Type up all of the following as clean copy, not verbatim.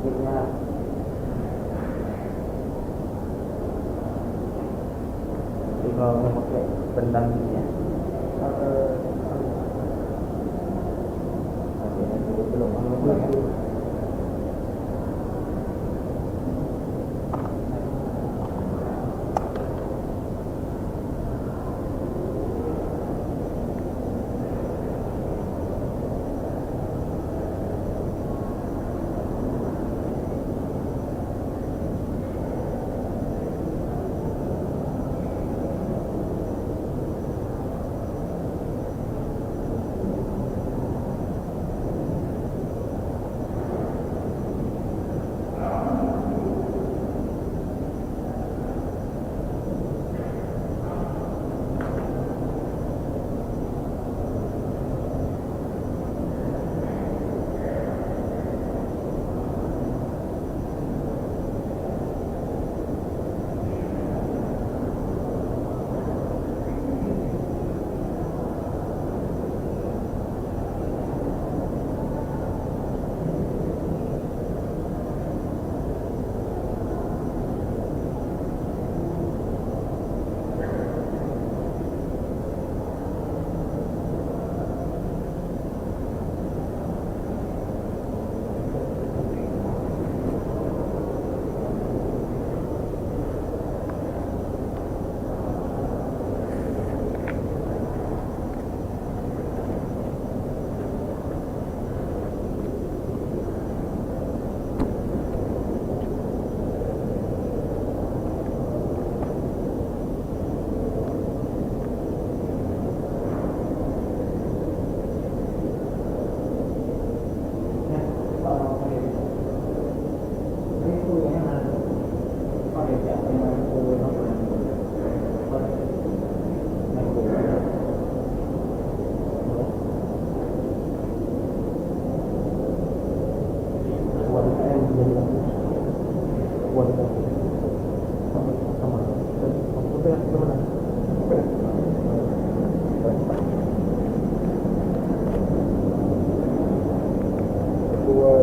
akhirnya jadi kalau mau pakai bendang gitu ya belum.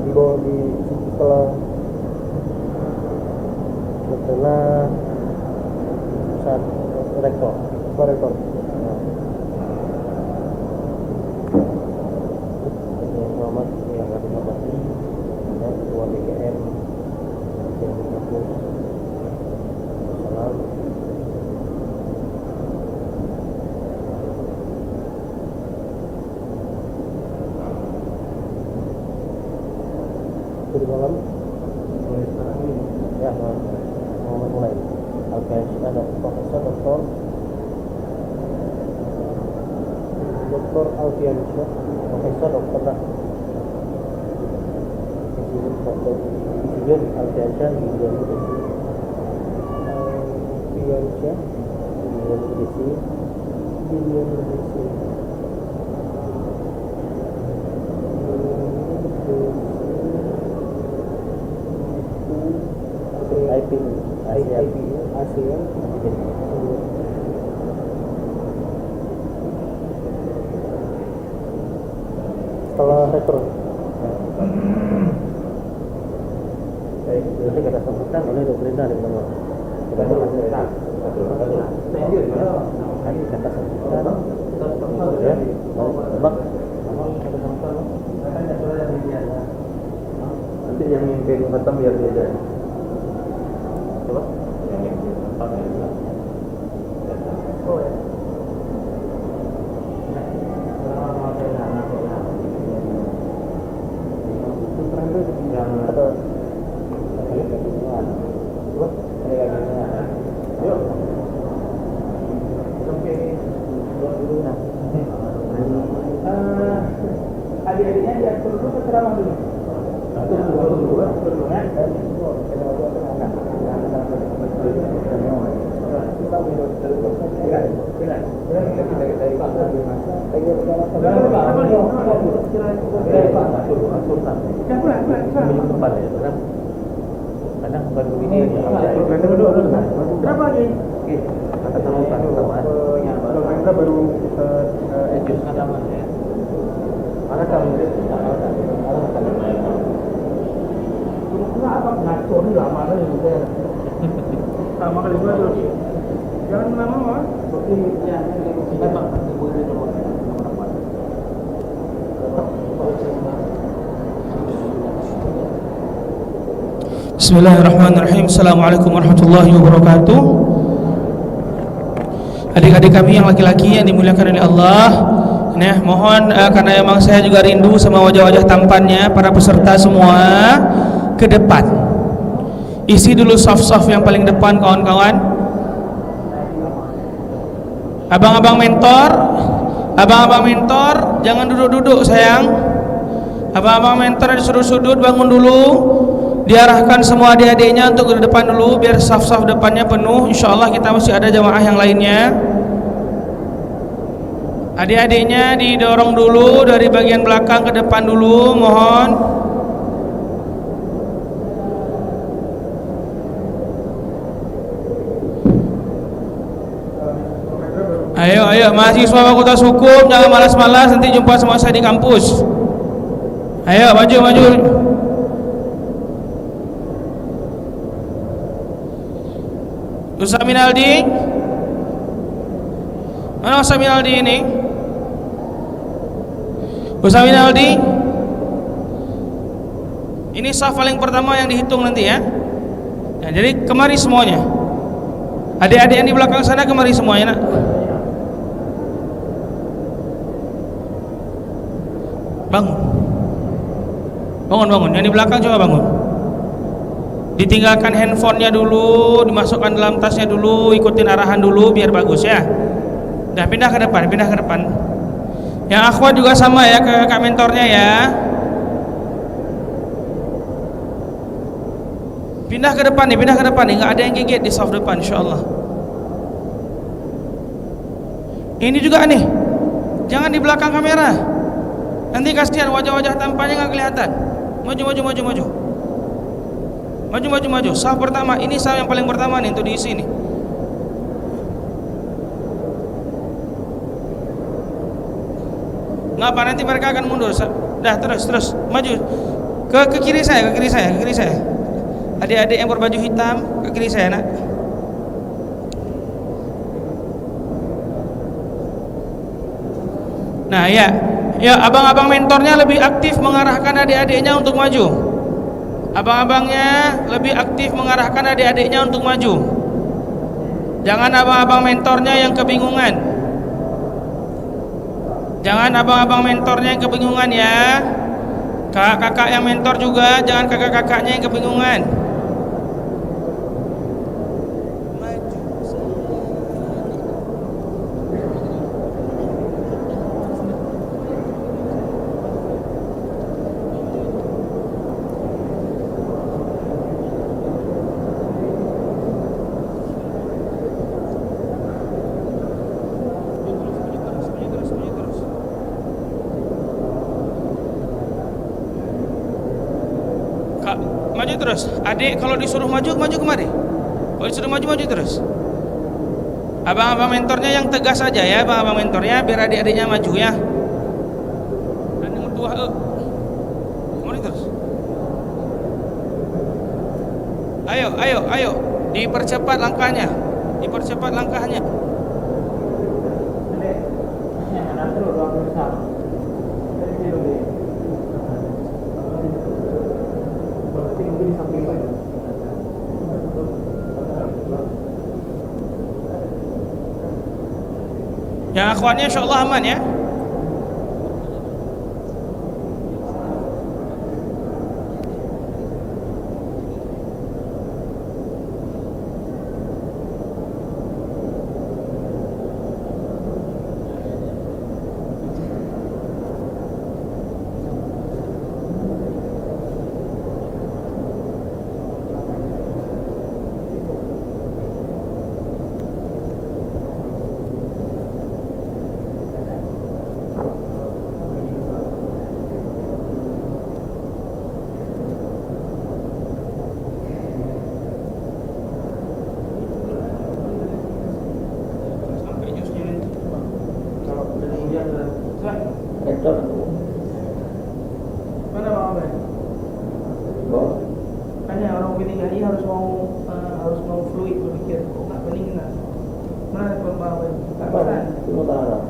Dibawa di setelah saat rektor. Selamat yang kami hormati Ketua BKM yang kampus. Salam. Di malam mulai sekarang ini ya mau mulai ada Profesor Dr. Alfiansyah, Profesor Dr. Insinyur Alfiansyah di Asia. Setelah rektor nanti kita sebutkan oleh pemerintah di bawah. Kita sebutkan ya, nanti yang mimpin Batam biar dia aja. Coba. Oh ya. Adik-adiknya diatur dulu ke ceramah dulu. Kadang baru ini Berapa lagi? kata tambahan. Kita baru adjust tambahan ya. Ada ngatur nih lama kali juga. Lama kali juga tuh. Jangan lama-lama. Seperti ya, memang boleh nomor berapa? Bismillahirrahmanirrahim. Assalamualaikum warahmatullahi wabarakatuh. Adik-adik kami yang laki-laki yang dimuliakan oleh Allah, nah, mohon karena memang saya juga rindu sama wajah-wajah tampannya para peserta semua, ke depan. Isi dulu saf-saf yang paling depan kawan-kawan. Abang-abang mentor, jangan duduk-duduk sayang. Abang-abang mentor di sudut-sudut bangun dulu. Diarahkan semua adik-adiknya untuk ke depan dulu biar saf-saf depannya penuh. Insyaallah kita masih ada jamaah yang lainnya. Adik-adiknya didorong dulu dari bagian belakang ke depan dulu, mohon. Ayo mahasiswa Fakultas Hukum, jangan malas-malas, nanti jumpa sama saya di kampus. Ayo maju. Ustaz Minaldi, mana Ustaz Minaldi ini? Ustaz Minaldi, ini saf paling pertama yang dihitung nanti ya. Nah, jadi kemari semuanya. Adik-adik yang di belakang sana kemari semuanya nak. Bangun. Yang di belakang coba bangun. Ditinggalkan handphonenya dulu, dimasukkan dalam tasnya dulu, ikutin arahan dulu biar bagus ya. Dah pindah ke depan. Yang akhwat juga sama ya ke kakak mentornya ya. Pindah ke depan nih, enggak ada yang gigit di saf depan insyaallah. Ini juga nih. Jangan di belakang kamera. Nanti kasihan wajah-wajah tampannya enggak kelihatan. Maju. Saf pertama, ini saf yang paling pertama nih untuk diisi nih. Ngapa nanti mereka akan mundur? Dah terus maju ke kiri saya. Adik-adik yang berbaju hitam ke kiri saya nak. Nah ya abang-abang mentornya lebih aktif mengarahkan adik-adiknya untuk maju. Abang-abangnya lebih aktif mengarahkan adik-adiknya untuk maju. Jangan abang-abang mentornya yang kebingungan. Ya. Kakak-kakak yang mentor juga jangan kakak-kakaknya yang kebingungan. Maju terus. Adik kalau disuruh maju kemari. Kalau disuruh maju terus. Abang-abang mentornya yang tegas saja ya, abang-abang mentornya biar adik-adiknya maju ya. Dan yang tua kemari terus. Ayo. Dipercepat langkahnya. Yang akhwatnya insyaallah aman ya. ketiga ini harus mau fluid berpikir, kok nggak bening nggak? Mana kalau bawa nggak bisa? Mau tahan.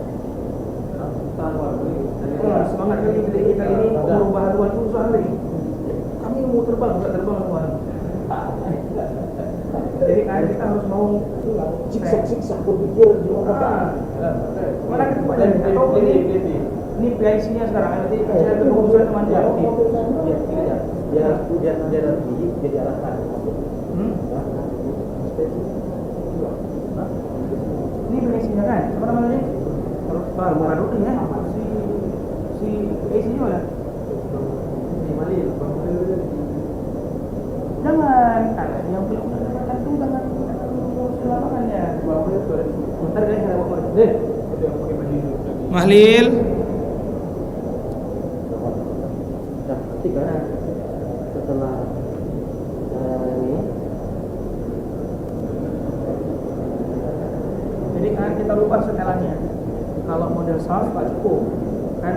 Semangat kali ini merubah haluan itu soalnya. Kami mau terbang, nggak terbang haluan. Jadi kan kita harus mau siksa berpikir gimana? Mana kita pada atau ini PIC-nya sekarang nanti kasih ada keputusan teman dia. Biar nanti jadi arahan. Ini PIC-nya kan? Apa namanya? Baru ini ya. Si PIC-nya mana? Jangan, ada yang belum mendapatkan itu jangan selamatannya. Bentar guys, ada apa? Mahlil. Nah, ketika setelah ini, jadi kan kita lupa setelannya. Kalau model SARS Pak cukup kan,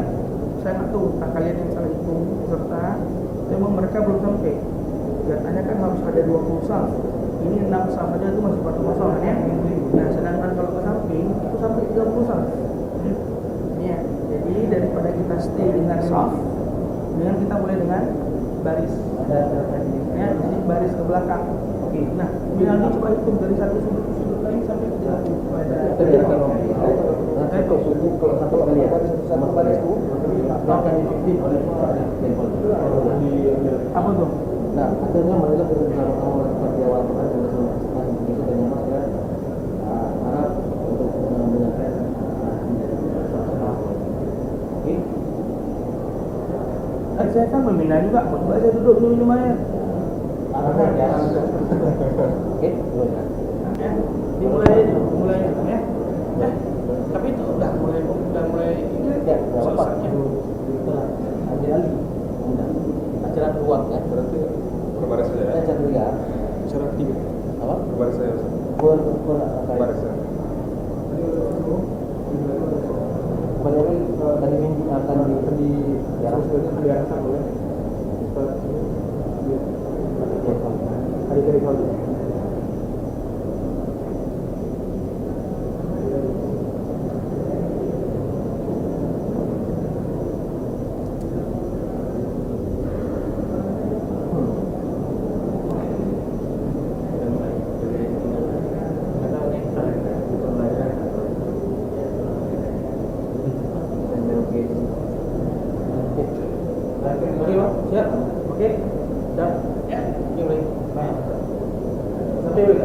saya nggak tahu entah kalian yang salah hitung serta memang mereka belum sampai. Biasanya kan harus ada 20 SARS. Ini 6 SARS saja itu masih satu masalah ya. Nah sedangkan kalau ke samping itu sampai 30 SARS. Ya, jadi daripada kita stay dengan SARS, dengan kita mulai dengan baris. Ya, jadi baris ke belakang. Oke. Nah, Minaldi coba hitung dari satu sudut lain sampai ke jauh. kalau satu kali ya, satu baris itu akan dipimpin oleh Apa tuh? Nah, akhirnya mereka bersama-sama seperti awal kemarin sudah selesai begitu dan yang masih harap untuk menyampaikan oke. Saya kan memindah juga, coba saya duduk dulu minum air. Arahan ya. Oke, belum ya. Dimulai ya. Ya. Tapi itu udah mulai ini Ya, selesainya. Aldi. Acara peluang ya, berarti Berbaris saja ya? acara tiga. Cara ketiga. Apa? Berbaris saja Ustaz. Berbaris ya? Pada hari tadi minggu akan di diarahkan oleh hari-hari kalau siap, oke, siap, ya, mulai. Sampai dulu.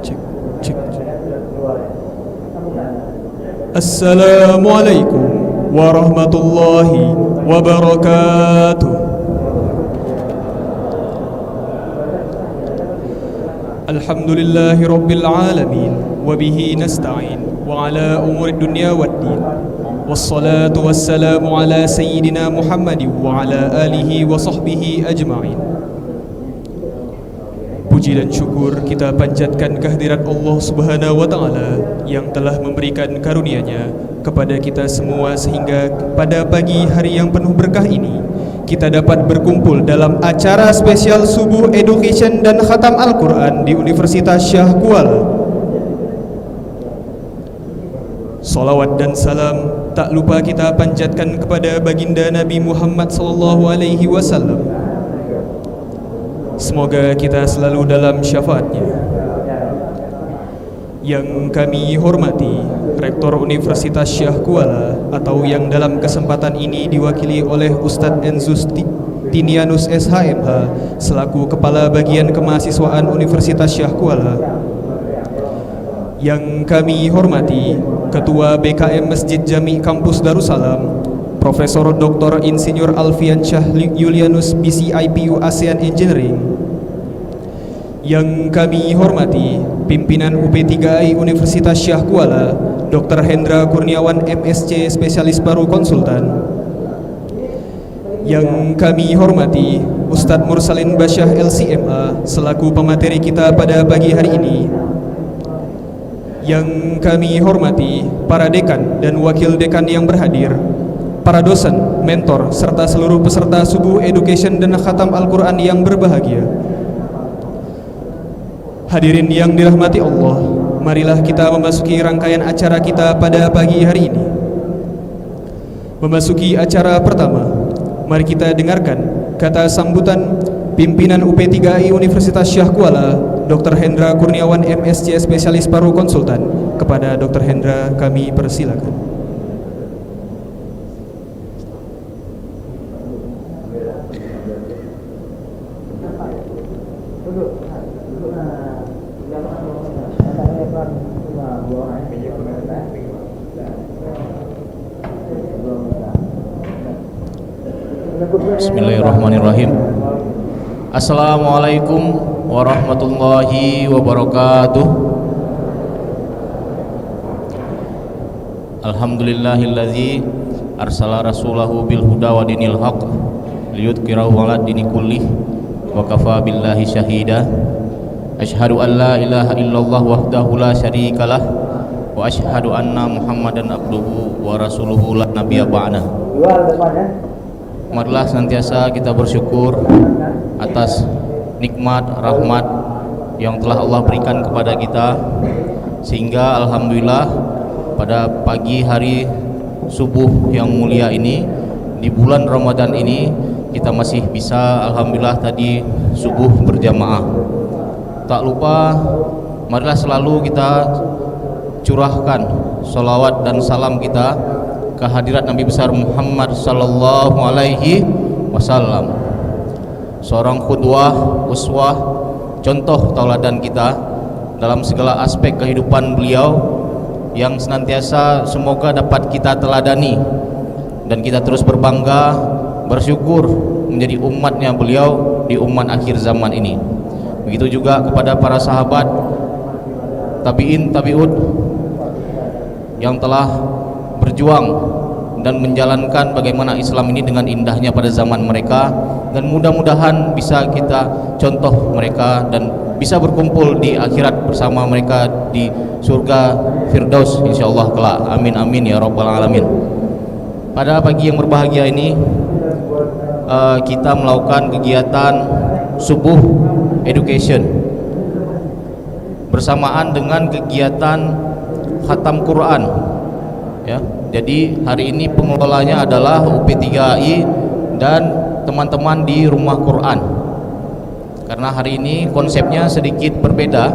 Cek. Assalamualaikum warahmatullahi wabarakatuh. Alhamdulillahi rabbil alamin wa bihi nasta'in wa ala umuri dunya waddin. Wassalatu wassalamu ala sayyidina Muhammadin wa ala alihi wa sahbihi ajma'in. Puji dan syukur kita panjatkan kehadirat Allah Subhanahu wa taala yang telah memberikan karunia-Nya kepada kita semua sehingga pada pagi hari yang penuh berkah ini kita dapat berkumpul dalam acara spesial Subuh Education dan Khatam Al-Quran di Universitas Syah Kuala. Salawat dan salam tak lupa kita panjatkan kepada baginda Nabi Muhammad SAW. Semoga kita selalu dalam syafaatnya. Yang kami hormati Rektor Universitas Syah Kuala atau yang dalam kesempatan ini diwakili oleh Ustadz Enzus Tinianus SHMH selaku Kepala Bagian Kemahasiswaan Universitas Syah Kuala. Yang kami hormati Ketua BKM Masjid Jami Kampus Darussalam Profesor Dr. Insinyur Alfian Syah Yulianus BCIPU ASEAN Engineering. Yang kami hormati Pimpinan UP3I Universitas Syah Kuala Dr. Hendra Kurniawan MSc Spesialis Baru Konsultan. Yang kami hormati Ustadz Mursalin Basyah LCMA selaku pemateri kita pada pagi hari ini. Yang kami hormati para dekan dan wakil dekan yang berhadir, para dosen, mentor, serta seluruh peserta Subuh Education dan Khatam Al-Quran yang berbahagia. Hadirin yang dirahmati Allah, marilah kita memasuki rangkaian acara kita pada pagi hari ini. Memasuki acara pertama, mari kita dengarkan kata sambutan pimpinan UP3I Universitas Syah Kuala, Dr. Hendra Kurniawan MSc Spesialis Paru Konsultan. Kepada Dr. Hendra kami persilakan. Bismillahirrahmanirrahim. Assalamualaikum warahmatullahi wabarakatuh. Alhamdulillahillazi arsala rasulahu bil huda wa dinil haq liyudhhirahu 'ala dini kullih wa kafa billahi syahida. Asyhadu an la ilaha illallah wahdahu la syarikalah wa asyhadu anna Muhammadan abduhu wa rasuluhu la nabiyya ba'da. Marilah senantiasa kita bersyukur atas nikmat, rahmat yang telah Allah berikan kepada kita, sehingga alhamdulillah pada pagi hari subuh yang mulia ini, di bulan Ramadan ini, kita masih bisa alhamdulillah tadi subuh berjamaah. Tak lupa marilah selalu kita curahkan sholawat dan salam kita kehadirat Nabi besar Muhammad sallallahu alaihi wasallam, seorang qudwah, uswah, contoh tauladan kita dalam segala aspek kehidupan beliau, yang senantiasa semoga dapat kita teladani dan kita terus berbangga, bersyukur menjadi umatnya beliau di umat akhir zaman ini. Begitu juga kepada para sahabat, tabi'in, tabi'ud yang telah berjuang dan menjalankan bagaimana Islam ini dengan indahnya pada zaman mereka, dan mudah-mudahan bisa kita contoh mereka dan bisa berkumpul di akhirat bersama mereka di surga Firdaus insyaallah kelak. Amin amin ya rabbal alamin. Pada pagi yang berbahagia ini kita melakukan kegiatan Subuh Education bersamaan dengan kegiatan Khatam Quran ya. Jadi hari ini pengelolanya adalah UP3I dan teman-teman di Rumah Quran. Karena hari ini konsepnya sedikit berbeda,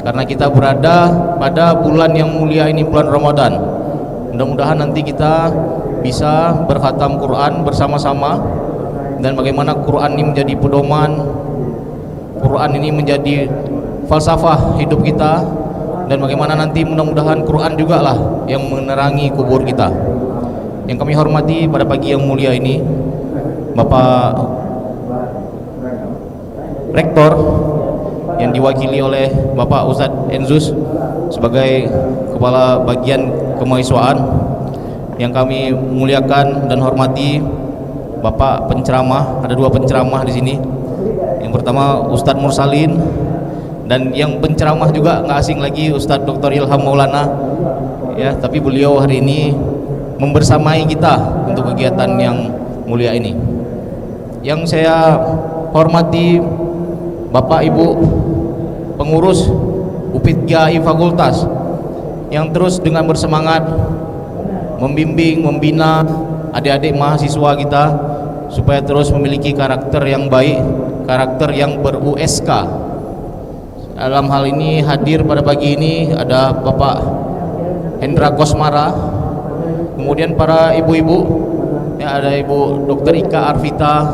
karena kita berada pada bulan yang mulia ini, bulan Ramadan. Mudah-mudahan nanti kita bisa berkhatam Quran bersama-sama, dan bagaimana Quran ini menjadi pedoman, Quran ini menjadi falsafah hidup kita, dan bagaimana nanti mudah-mudahan Quran juga lah yang menerangi kubur kita. Yang kami hormati pada pagi yang mulia ini, Bapak Rektor yang diwakili oleh Bapak Ustadz Enzus sebagai Kepala Bagian Kemahasiswaan, yang kami muliakan dan hormati Bapak penceramah, ada dua penceramah di sini. Yang pertama Ustadz Mursalin, dan yang penceramah juga nggak asing lagi Ustadz Dr. Ilham Maulana ya, tapi beliau hari ini membersamai kita untuk kegiatan yang mulia ini. Yang saya hormati Bapak Ibu pengurus UP3I Fakultas yang terus dengan bersemangat membimbing, membina adik-adik mahasiswa kita supaya terus memiliki karakter yang baik, karakter yang ber-USK. Dalam hal ini hadir pada pagi ini ada Bapak Hendra Kosmara, kemudian para ibu-ibu ya, ada Ibu Dr. Ika Arvita,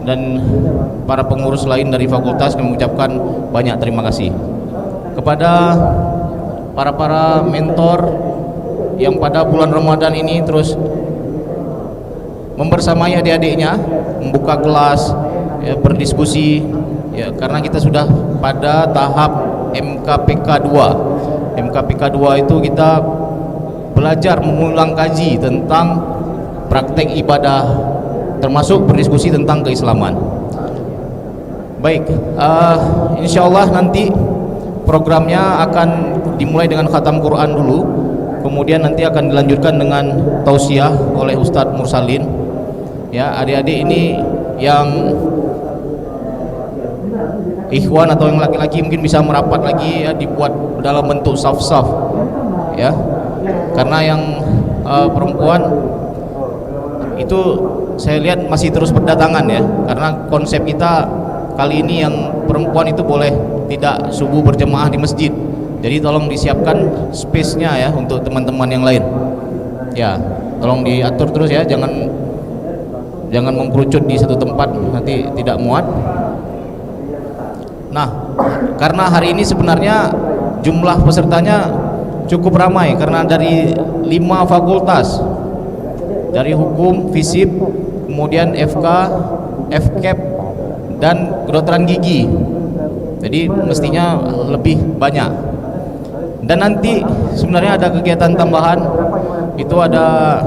dan para pengurus lain dari fakultas. Kami mengucapkan banyak terima kasih kepada para mentor yang pada bulan Ramadan ini terus membersamai adik-adiknya, membuka kelas ya, berdiskusi ya, karena kita sudah pada tahap MKPK 2. MKPK 2 itu kita belajar mengulang kaji tentang praktek ibadah, termasuk berdiskusi tentang keislaman. Baik, insyaallah nanti programnya akan dimulai dengan khatam Quran dulu, kemudian nanti akan dilanjutkan dengan tausiah oleh Ustadz Mursalin. Ya, adik-adik ini yang ikhwan atau yang laki-laki mungkin bisa merapat lagi ya, dibuat dalam bentuk saf-saf ya, karena yang perempuan itu saya lihat masih terus berdatangan ya, karena konsep kita kali ini yang perempuan itu boleh tidak subuh berjemaah di masjid, jadi tolong disiapkan space-nya ya untuk teman-teman yang lain ya, tolong diatur terus ya, jangan mengkerucut di satu tempat, nanti tidak muat. Nah, karena hari ini sebenarnya jumlah pesertanya cukup ramai karena dari 5 fakultas, dari hukum, FISIP, kemudian FK, FKEP, dan kedokteran gigi. Jadi mestinya lebih banyak. Dan nanti sebenarnya ada kegiatan tambahan, itu ada,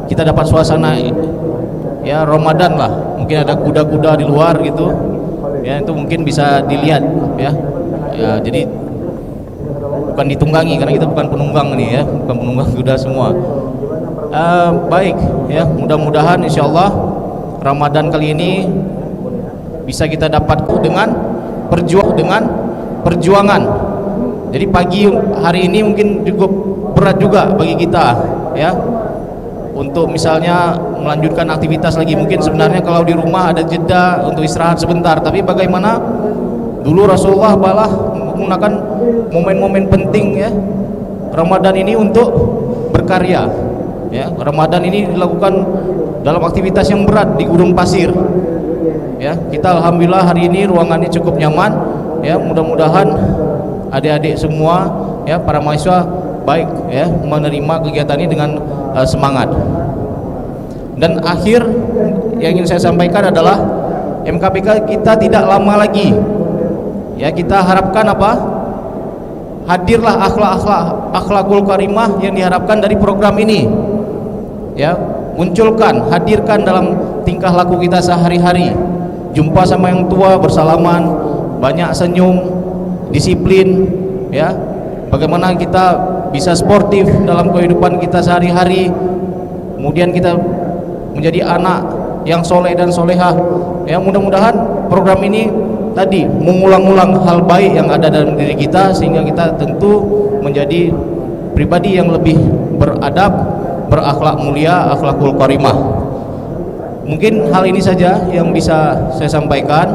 kita dapat suasana ya Ramadan lah, mungkin ada kuda-kuda di luar gitu ya, itu mungkin bisa dilihat ya, ya jadi bukan ditunggangi karena kita bukan penunggang nih ya, bukan penunggang kuda semua. Baik ya, mudah-mudahan insyaallah Ramadan kali ini bisa kita dapat dengan perjuangan. Jadi pagi hari ini mungkin cukup berat juga bagi kita ya, untuk misalnya melanjutkan aktivitas lagi. Mungkin sebenarnya kalau di rumah ada jeda untuk istirahat sebentar, tapi bagaimana dulu Rasulullah malah menggunakan momen-momen penting ya Ramadan ini untuk berkarya ya. Ramadan ini dilakukan dalam aktivitas yang berat di gurun pasir ya. Kita alhamdulillah hari ini ruangannya cukup nyaman ya, mudah-mudahan adik-adik semua ya, para mahasiswa baik ya, menerima kegiatan ini dengan semangat. Dan akhir yang ingin saya sampaikan adalah MKPK kita tidak lama lagi ya, kita harapkan apa, hadirlah akhlakul karimah yang diharapkan dari program ini ya, munculkan, hadirkan dalam tingkah laku kita sehari-hari, jumpa sama yang tua bersalaman, banyak senyum, disiplin ya, bagaimana kita bisa sportif dalam kehidupan kita sehari-hari, kemudian kita menjadi anak yang soleh dan solehah ya. Mudah-mudahan program ini tadi mengulang-ulang hal baik yang ada dalam diri kita, sehingga kita tentu menjadi pribadi yang lebih beradab, berakhlak mulia, akhlakul karimah. Mungkin hal ini saja yang bisa saya sampaikan.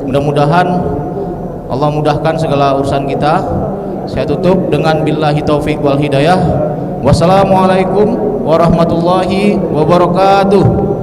Mudah-mudahan Allah mudahkan segala urusan kita. Saya tutup dengan billahi taufik wal hidayah. Wassalamualaikum warahmatullahi wabarakatuh.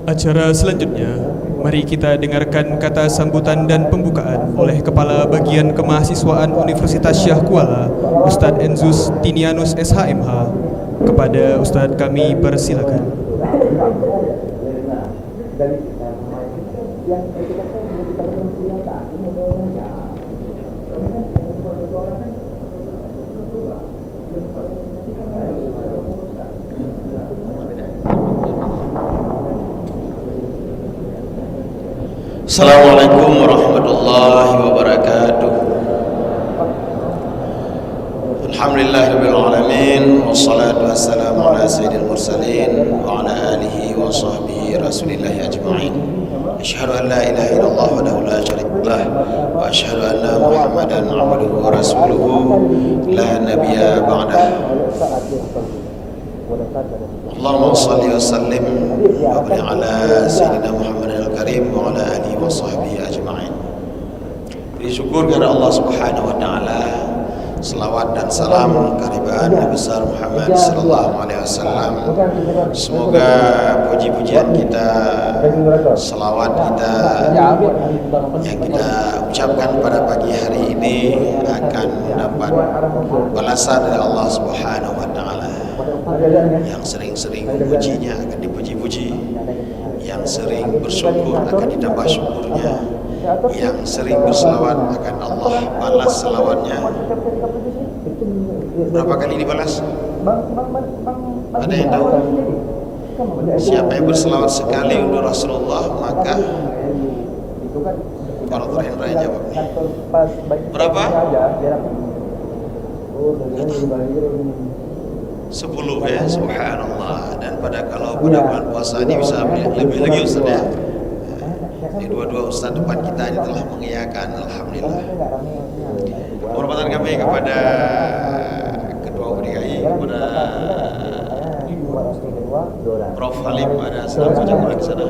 Acara selanjutnya, mari kita dengarkan kata sambutan dan pembukaan oleh Kepala Bagian Kemahasiswaan Universitas Syah Kuala, Ustadz Enzus Tinianus SHMH. Kepada Ustadz kami persilakan. Assalamualaikum warahmatullahi wabarakatuh. Alhamdulillahirabbil alamin, wassalatu wassalamu ala sayyidil mursalin wa ala alihi wa sahbihi rasulillahi ajma'in. Asyhadu an la ilaha illallah wahdahu la syarika lah wa asyhadu anna Muhammadan abduhu wa rasuluhu la nabiyya ba'dah. Allahumma shalli wa sallim wa barik ala sayyidina Muhammadin al-karim wa ala alihi wa sahbihi ajma'in. Beri syukur kepada Allah Subhanahu wa taala, selawat dan salam kehadirat Nabi besar Muhammad sallallahu alaihi wasallam. Semoga puji-pujian kita, selawat kita yang kita ucapkan pada pagi hari ini akan dapat balasan dari Allah Subhanahu wa taala. Yang sering-sering memujinya akan dipuji-puji, yang sering bersyukur akan ditambah syukurnya, yang sering berselawat akan Allah balas selawatnya. Berapa kali dibalas? Ada yang tahu? Siapa yang berselawat sekali untuk Rasulullah, maka kalau Dr. Hendra jawab nih. Berapa? 10 ya, subhanallah. Dan kalau pada bulan puasa ini bisa lebih lagi Ustaz ya. Dua-dua Ustaz depan kita ini telah mengiyakan, alhamdulillah. Penghormatan kami kepada Ketua UPDKI, kepada Prof. Halim, ada sedang bujang di sana.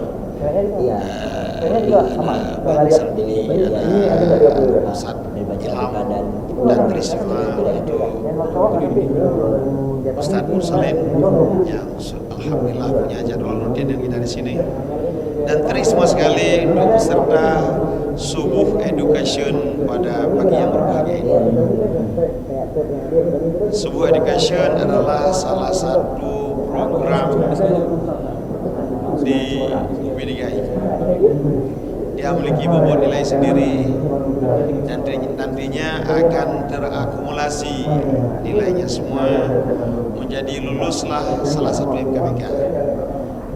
Bang Salmini, ada Ustaz Ilham dan Trisma, itu Ustaz Mursalin yang alhamdulillah punya jadwal rutin yang kita di sini. Dan trisma sekali untuk peserta subuh education pada pagi yang berbahagia ini. Subuh education adalah salah satu program di UPDKI. Dia memiliki bobot nilai sendiri dan nantinya akan terakumulasi nilainya semua menjadi luluslah salah satu MKPK.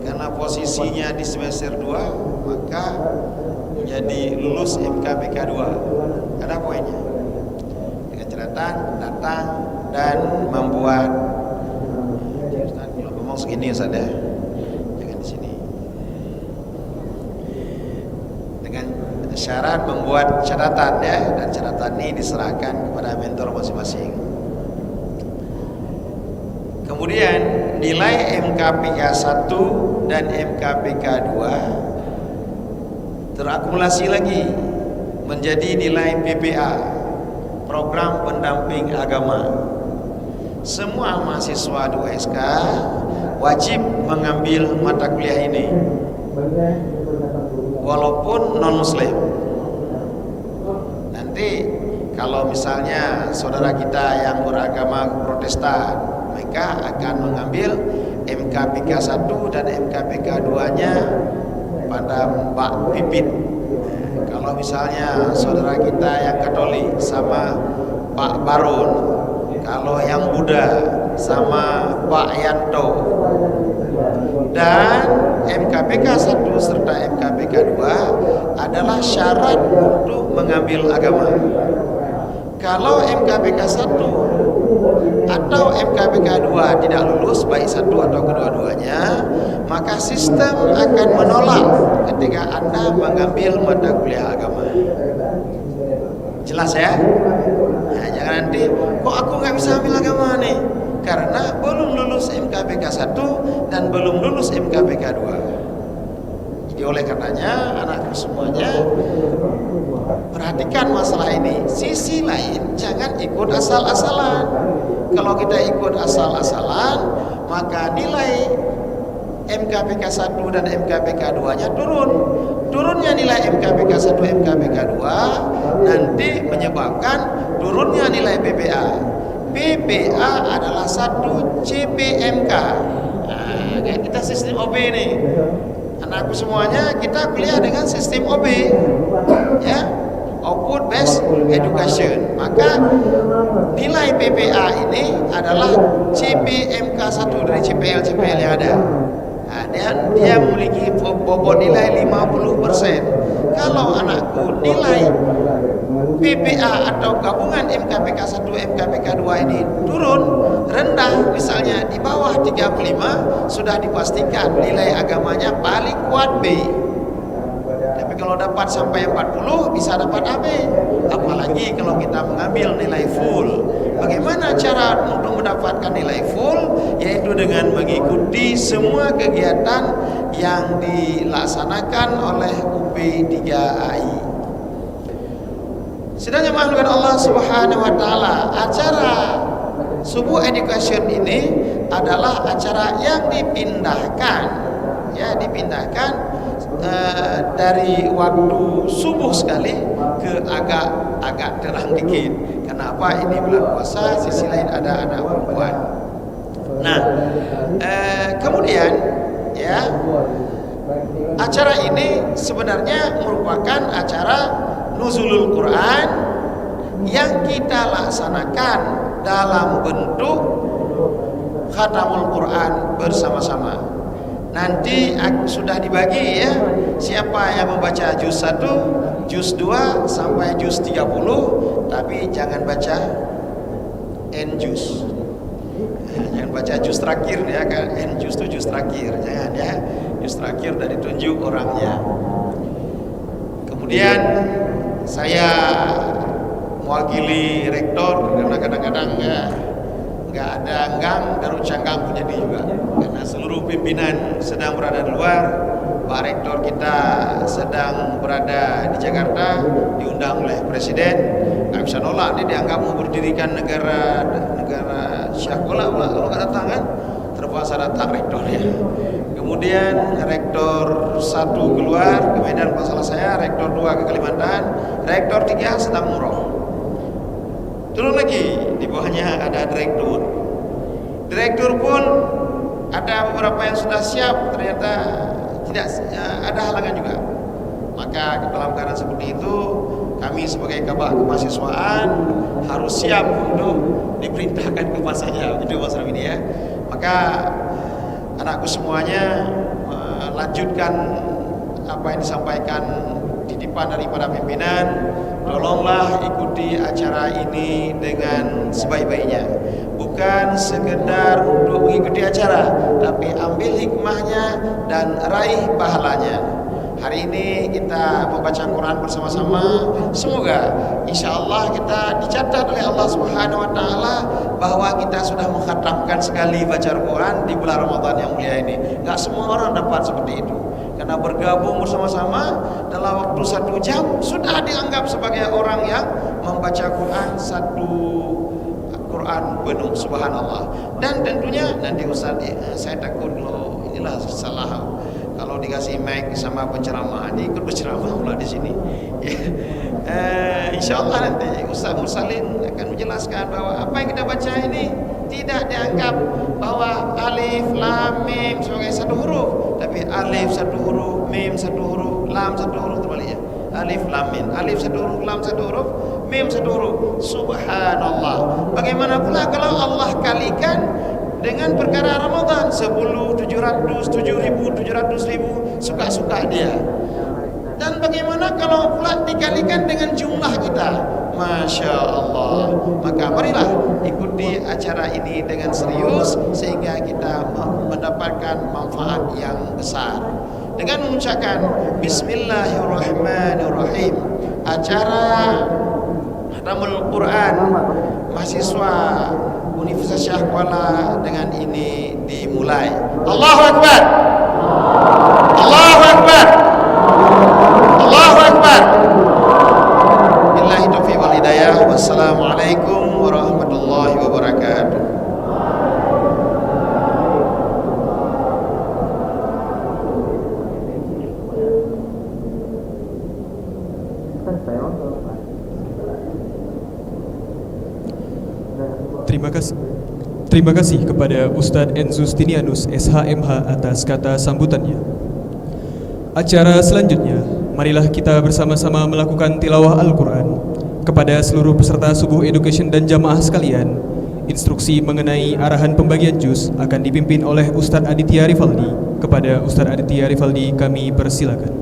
Karena posisinya di semester 2, maka menjadi lulus MKPK 2. Ada poinnya. Dengan catatan datang dan membuat. Kalau ngomong segini Ustaz ya, jangan di sini. Dengan syarat membuat catatan ya, dan catatan ini diserahkan kepada mentor masing-masing. Kemudian nilai MKPK 1 dan MKPK 2 terakumulasi lagi menjadi nilai PPA, Program Pendamping Agama. Semua mahasiswa 2SK wajib mengambil mata kuliah ini walaupun non-muslim. Nanti kalau misalnya saudara kita yang beragama Protestan, mereka akan mengambil MKPK 1 dan MKPK 2-nya pada Mbak Pipit. Kalau misalnya saudara kita yang Katolik sama Pak Barun, kalau yang Buddha sama Pak Yanto. Dan MKPK 1 serta MKPK 2 adalah syarat untuk mengambil agama. Kalau MKPK 1 atau MKPK 2 tidak lulus, baik satu atau kedua-duanya, maka sistem akan menolak ketika Anda mengambil mata kuliah agama. Jelas ya? Nah, jangan nanti, kok aku nggak bisa ambil agama nih? Karena belum lulus MKPK 1 dan belum lulus MKPK 2. Jadi oleh karenanya anakku semuanya perhatikan masalah ini. Sisi lain, jangan ikut asal-asalan. Kalau kita ikut asal-asalan, maka nilai MKPK 1 dan MKPK 2-nya turun. Turunnya nilai MKPK 1, MKPK 2 nanti menyebabkan turunnya nilai PPA. PPA adalah satu CPMK. Nah, kayak kita sistem OB nih. Anakku semuanya kita kuliah dengan sistem OB, ya, output based education. Maka nilai PPA ini adalah CPMK 1 dari CPL yang ada. Nah, dan dia memiliki bobot nilai 50%. Kalau anakku nilai PPA atau gabungan MKPK 1, MKPK 2 ini turun, rendah, misalnya di bawah 35, sudah dipastikan nilai agamanya paling kuat B. Tapi kalau dapat sampai 40 bisa dapat AB. Apalagi kalau kita mengambil nilai full. Bagaimana cara untuk mendapatkan nilai full? Yaitu dengan mengikuti semua kegiatan yang dilaksanakan oleh UP3AI. Sedangkan makhluk Allah Subhanahu wa taala, acara subuh education ini adalah acara yang dipindahkan, ya, dari waktu subuh sekali ke agak terang dikit. Kenapa? Ini bulan puasa, sisi lain ada anak perempuan. Nah, kemudian ya, acara ini sebenarnya merupakan acara nuzulul Quran yang kita laksanakan dalam bentuk khatamul Quran bersama-sama. Nanti sudah dibagi ya, siapa yang membaca juz 1, juz 2 sampai juz 30, tapi jangan baca N juz. Jangan baca juz terakhir ya, kan N juz itu juz terakhir, jangan ya. Juz terakhir dari ditunjuk orangnya. Kemudian saya mewakili rektor karena kadang-kadang nggak ada gang, Darul Canggang menjadi juga karena seluruh pimpinan sedang berada di luar. Pak Rektor kita sedang berada di Jakarta, diundang oleh Presiden, nggak bisa nolak, ini dianggap mau berdirikan negara Syahkuala, kalau nggak datang kan terpaksa datang rektornya. Kemudian Rektor 1 keluar ke Medan, masalah saya, Rektor 2 ke Kalimantan, Rektor 3 sedang umroh. Turun lagi, di bawahnya ada direktur. Direktur pun ada beberapa yang sudah siap, ternyata tidak ada halangan juga. Maka dalam keadaan seperti itu, kami sebagai kabak kemahasiswaan harus siap untuk diperintahkan ke saja, begitu Mas Ramini ya. Maka anakku semuanya melanjutkan apa yang disampaikan titipan daripada pimpinan. Tolonglah ikuti acara ini dengan sebaik-baiknya, bukan sekedar untuk mengikuti acara, tapi ambil hikmahnya dan raih pahalanya. Hari ini kita membaca Quran bersama-sama. Semoga insya Allah kita dicatat oleh Allah Subhanahu Wa Taala bahwa kita sudah mengkhatamkan sekali baca Quran di bulan Ramadan yang mulia ini. Gak semua orang dapat seperti itu. Karena bergabung bersama-sama dalam waktu 1 jam sudah dianggap sebagai orang yang membaca Quran 1 Quran penuh, subhanallah. Dan tentunya nanti Ustaz, saya takut kalau inilah salah, kalau dikasih mic sama penceramah ikut berceramah pula di sini. Insya Allah nanti Ustaz Mursalin akan menjelaskan bahwa apa yang kita baca ini tidak dianggap bahwa alif, lam, mim sebagai satu huruf, tapi alif satu huruf, mim satu huruf, lam satu huruf, terbaliknya. Alif, lam, mim. Alif satu huruf, lam satu huruf, mim satu huruf. Subhanallah. Bagaimana pula kalau Allah kalikan dengan perkara Ramadan 10, 700, 7.000, 700.000, suka-suka dia. Dan bagaimana kalau pula dikalikan dengan jumlah kita? Masya Allah. Maka marilah ikuti acara ini dengan serius sehingga kita mendapatkan manfaat yang besar. Dengan mengucapkan Bismillahirrahmanirrahim, acara Khatamul Quran mahasiswa Universitas Syahkuala dengan ini dimulai. Allahu Akbar. Allahu Akbar. Allahu Akbar. Billahi taufiq wal hidayah. Wassalamualaikum warahmatullahi wabarakatuh. Terima kasih kepada Ustadz Enzustinianus SHMH atas kata sambutannya. Acara selanjutnya, marilah kita bersama-sama melakukan tilawah Al-Quran. Kepada seluruh peserta Subuh Education dan jamaah sekalian, instruksi mengenai arahan pembagian juz akan dipimpin oleh Ustadz Aditya Rifaldi. Kepada Ustadz Aditya Rifaldi kami persilakan.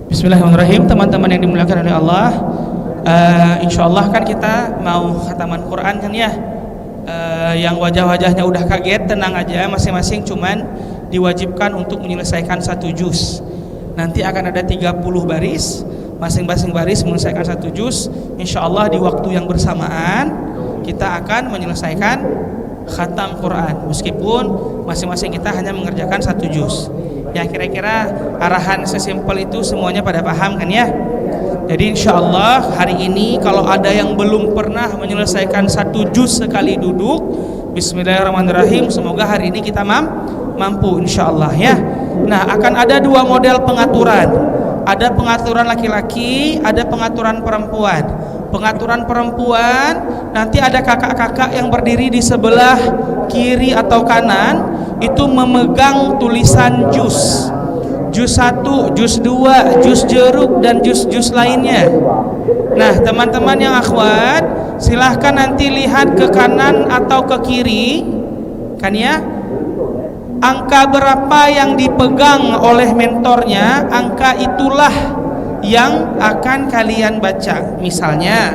Bismillahirrahmanirrahim. Teman-teman yang dimuliakan oleh Allah, insyaallah kan kita mau khataman Quran kan ya. Yang wajah-wajahnya udah kaget, tenang aja, masing-masing cuman diwajibkan untuk menyelesaikan 1 juz. Nanti akan ada 30 baris, masing-masing baris menyelesaikan 1 juz. Insyaallah di waktu yang bersamaan kita akan menyelesaikan khatam Quran, meskipun masing-masing kita hanya mengerjakan 1 juz. Ya kira-kira arahan sesimpel itu semuanya pada paham kan ya. Jadi insyaallah hari ini kalau ada yang belum pernah menyelesaikan 1 juz sekali duduk, bismillahirrahmanirrahim, semoga hari ini kita mampu insyaallah ya. Nah, akan ada 2 model pengaturan. Ada pengaturan laki-laki, ada pengaturan perempuan. Pengaturan perempuan, nanti ada kakak-kakak yang berdiri di sebelah kiri atau kanan, itu memegang tulisan jus. Jus 1, jus 2, jus jeruk, dan jus-jus lainnya. Nah, teman-teman yang akhwat, silahkan nanti lihat ke kanan atau ke kiri, kan ya, angka berapa yang dipegang oleh mentornya, angka itulah yang akan kalian baca. Misalnya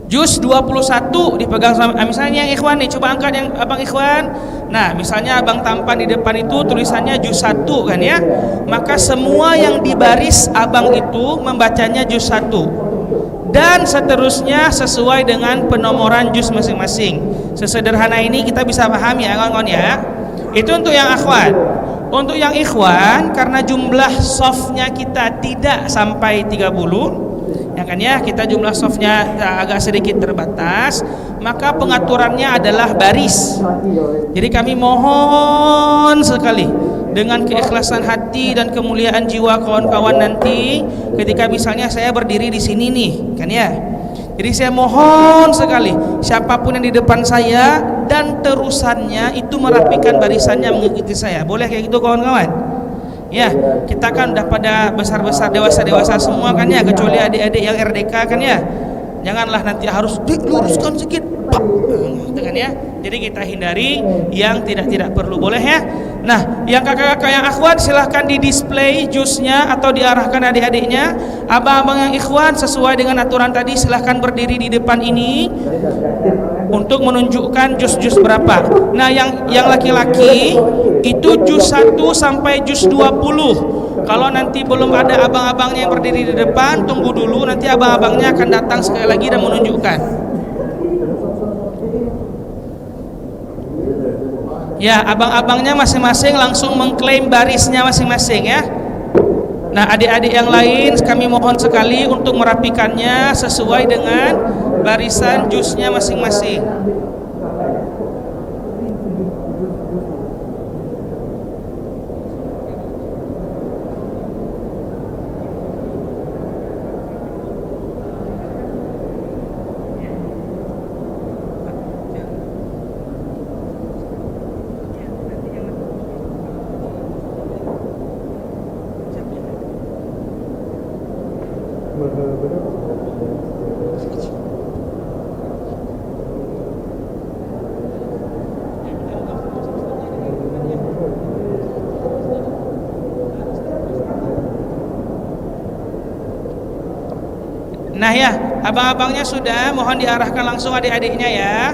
jus 21 dipegang sama, misalnya yang ikhwan nih, coba angkat yang abang ikhwan. Nah, misalnya abang tampan di depan itu tulisannya jus 1 kan ya, maka semua yang di baris abang itu membacanya jus 1, dan seterusnya sesuai dengan penomoran jus masing-masing. Sesederhana ini kita bisa paham ya kawan-kawan ya. Itu untuk yang akhwat. Untuk yang ikhwan, karena jumlah softnya kita tidak sampai 30, ya kan ya, kita jumlah softnya agak sedikit terbatas, maka pengaturannya adalah baris. Jadi kami mohon sekali dengan keikhlasan hati dan kemuliaan jiwa kawan-kawan nanti, ketika misalnya saya berdiri di sini nih, kan ya. Jadi saya mohon sekali siapapun yang di depan saya dan terusannya itu merapikan barisannya mengikuti saya. Boleh kayak gitu kawan-kawan? Ya, kita kan udah pada besar-besar, dewasa-dewasa semua kan ya, kecuali adik-adik yang RDK kan ya. Janganlah nanti harus diluruskan sedikit, kan ya. Jadi kita hindari yang tidak perlu, boleh ya. Nah, yang kakak-kakak yang akhwat silahkan di display jusnya atau diarahkan adik-adiknya. Abang-abang yang ikhwan sesuai dengan aturan tadi silahkan berdiri di depan ini untuk menunjukkan jus-jus berapa. Nah, yang laki-laki itu jus 1 sampai jus 20. Kalau nanti belum ada abang-abangnya yang berdiri di depan, tunggu dulu, nanti abang-abangnya akan datang sekali lagi dan menunjukkan. Ya, abang-abangnya masing-masing langsung mengklaim barisnya masing-masing ya. Nah, adik-adik yang lain kami mohon sekali untuk merapikannya sesuai dengan barisan jusnya masing-masing. Nah ya, abang-abangnya sudah, mohon diarahkan langsung adik-adiknya ya.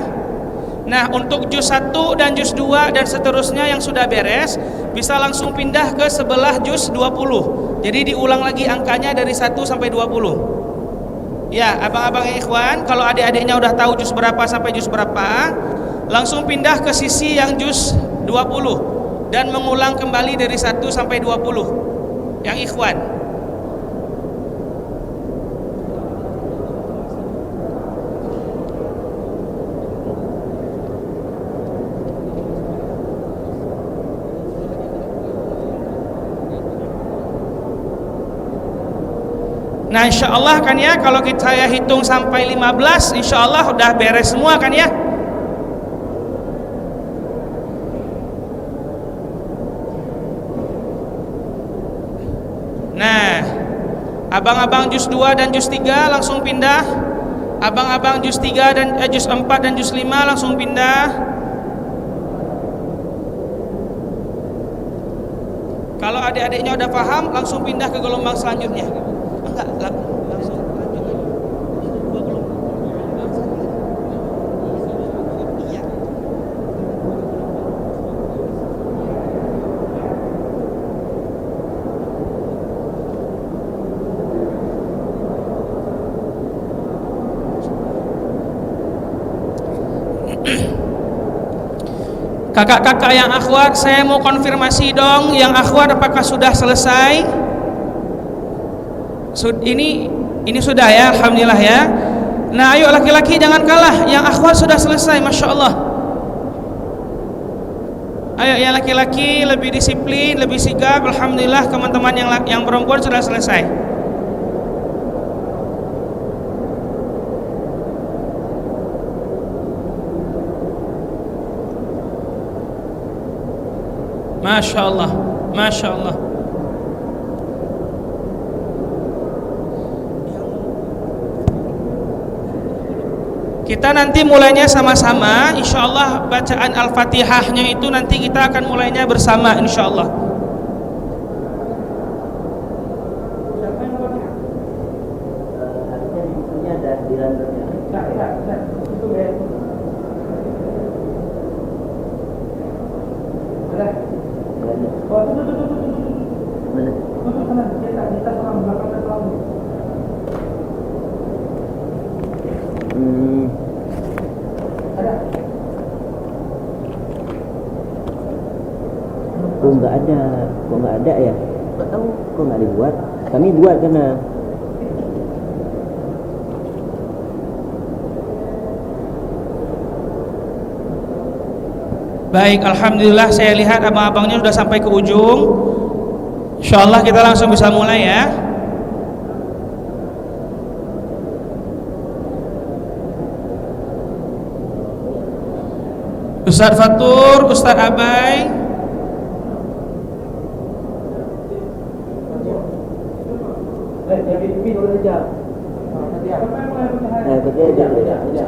Nah, untuk jus 1 dan jus 2 dan seterusnya yang sudah beres, bisa langsung pindah ke sebelah jus 20. Jadi diulang lagi angkanya dari 1 sampai 20. Ya, abang-abang ikhwan, kalau adik-adiknya udah tahu jus berapa sampai jus berapa, langsung pindah ke sisi yang jus 20 dan mengulang kembali dari 1 sampai 20. Yang ikhwan. Nah, insya Allah kan ya, kalau saya hitung sampai 15, insya Allah udah beres semua kan ya. Nah, abang-abang jus 2 dan jus 3 langsung pindah. Abang-abang jus 3 dan jus 4 dan jus 5 langsung pindah. Kalau adik-adiknya udah paham, langsung pindah ke gelombang selanjutnya. Enggak, langsung lanjut. Dua gelombang. Iya. Kakak-kakak yang akhwat, saya mau konfirmasi dong, yang akhwat apakah sudah selesai? Ini sudah ya, alhamdulillah ya. Nah, ayo laki-laki jangan kalah, yang akhwat sudah selesai, masya Allah. Ayo yang laki-laki lebih disiplin, lebih sigap, alhamdulillah. Teman-teman yang perempuan sudah selesai. Masya Allah, Masya Allah. Kita nanti mulainya sama-sama, insya Allah bacaan Al-Fatihahnya itu nanti kita akan mulainya bersama, insya Allah. Harusnya di bukunya ada di randomnya. Itu ya. Ada. Oh, tuh. Mana? Tuh sana, kita serang belakang dan belakang. Ada. Kok nggak ada ya? Nggak tahu, kok nggak dibuat? Kami buat karena Baik, alhamdulillah saya lihat abang-abangnya sudah sampai ke ujung. Insyaallah kita langsung bisa mulai ya. Ustaz Fatur, Ustaz Abai. Ini dulu aja. Aja.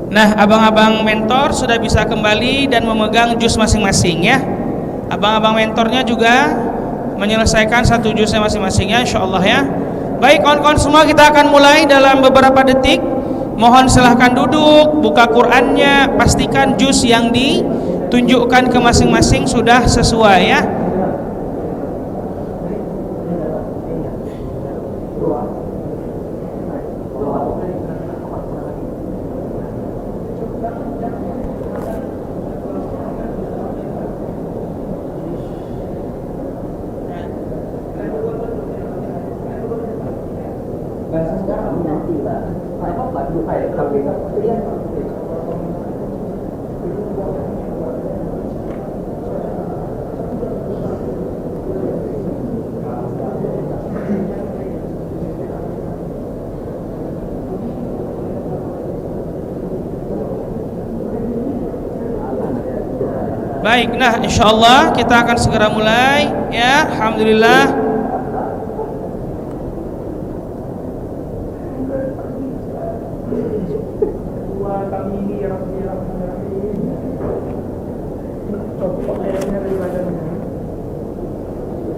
Nah, abang-abang mentor sudah bisa kembali dan memegang juz masing-masing ya. Abang-abang mentornya juga menyelesaikan satu juznya masing-masingnya, insyaallah ya. Baik kawan-kawan semua, kita akan mulai dalam beberapa detik. Mohon silahkan duduk, buka Qur'annya, pastikan juz yang ditunjukkan ke masing-masing sudah sesuai ya. Baik, nah insyaallah kita akan segera mulai ya. Alhamdulillah.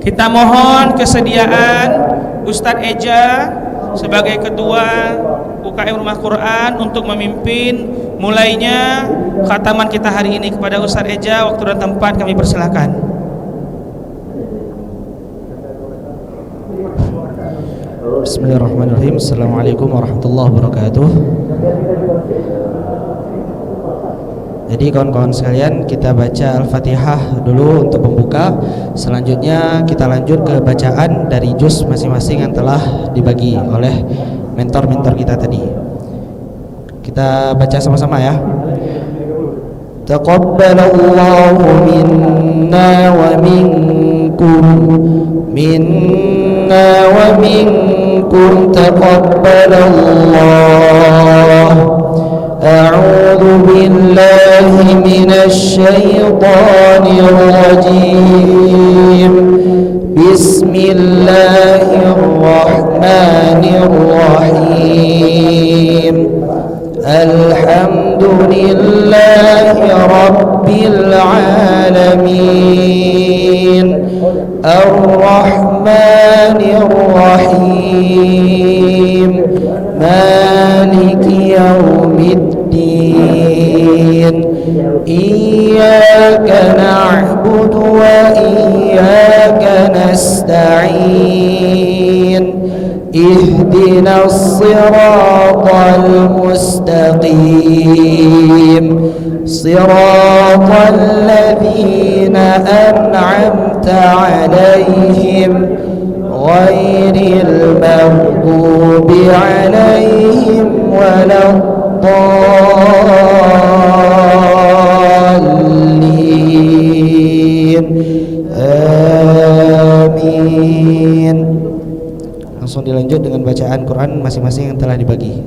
Kita mohon kesediaan Ustadz Eja sebagai ketua UKM Rumah Quran untuk memimpin mulainya khataman kita hari ini. Kepada Ustadz Eja, waktu dan tempat kami persilakan. Bismillahirrahmanirrahim. Assalamualaikum warahmatullahi wabarakatuh. Jadi kawan-kawan sekalian, kita baca Al-Fatihah dulu untuk pembuka. Selanjutnya kita lanjut ke bacaan dari juz masing-masing yang telah dibagi oleh mentor-mentor kita tadi. Kita baca sama-sama ya. Taqabbalallahu minna wa minkum taqabbalallah. A'udzu billahi minasy syaithanir rajim. Bismillahirrahmanirrahim. Alhamdulillahi rabbil alamin. Ar-Rahmanir Rahim. Maliki yaumiddin. Iyyaka na'budu wa iyyaka nasta'in. اهدنا الصراط المستقيم صراط الذين أنعمت عليهم غير المغضوب عليهم ولا الضالين آمين. Langsung dilanjut dengan bacaan Quran masing-masing yang telah dibagi.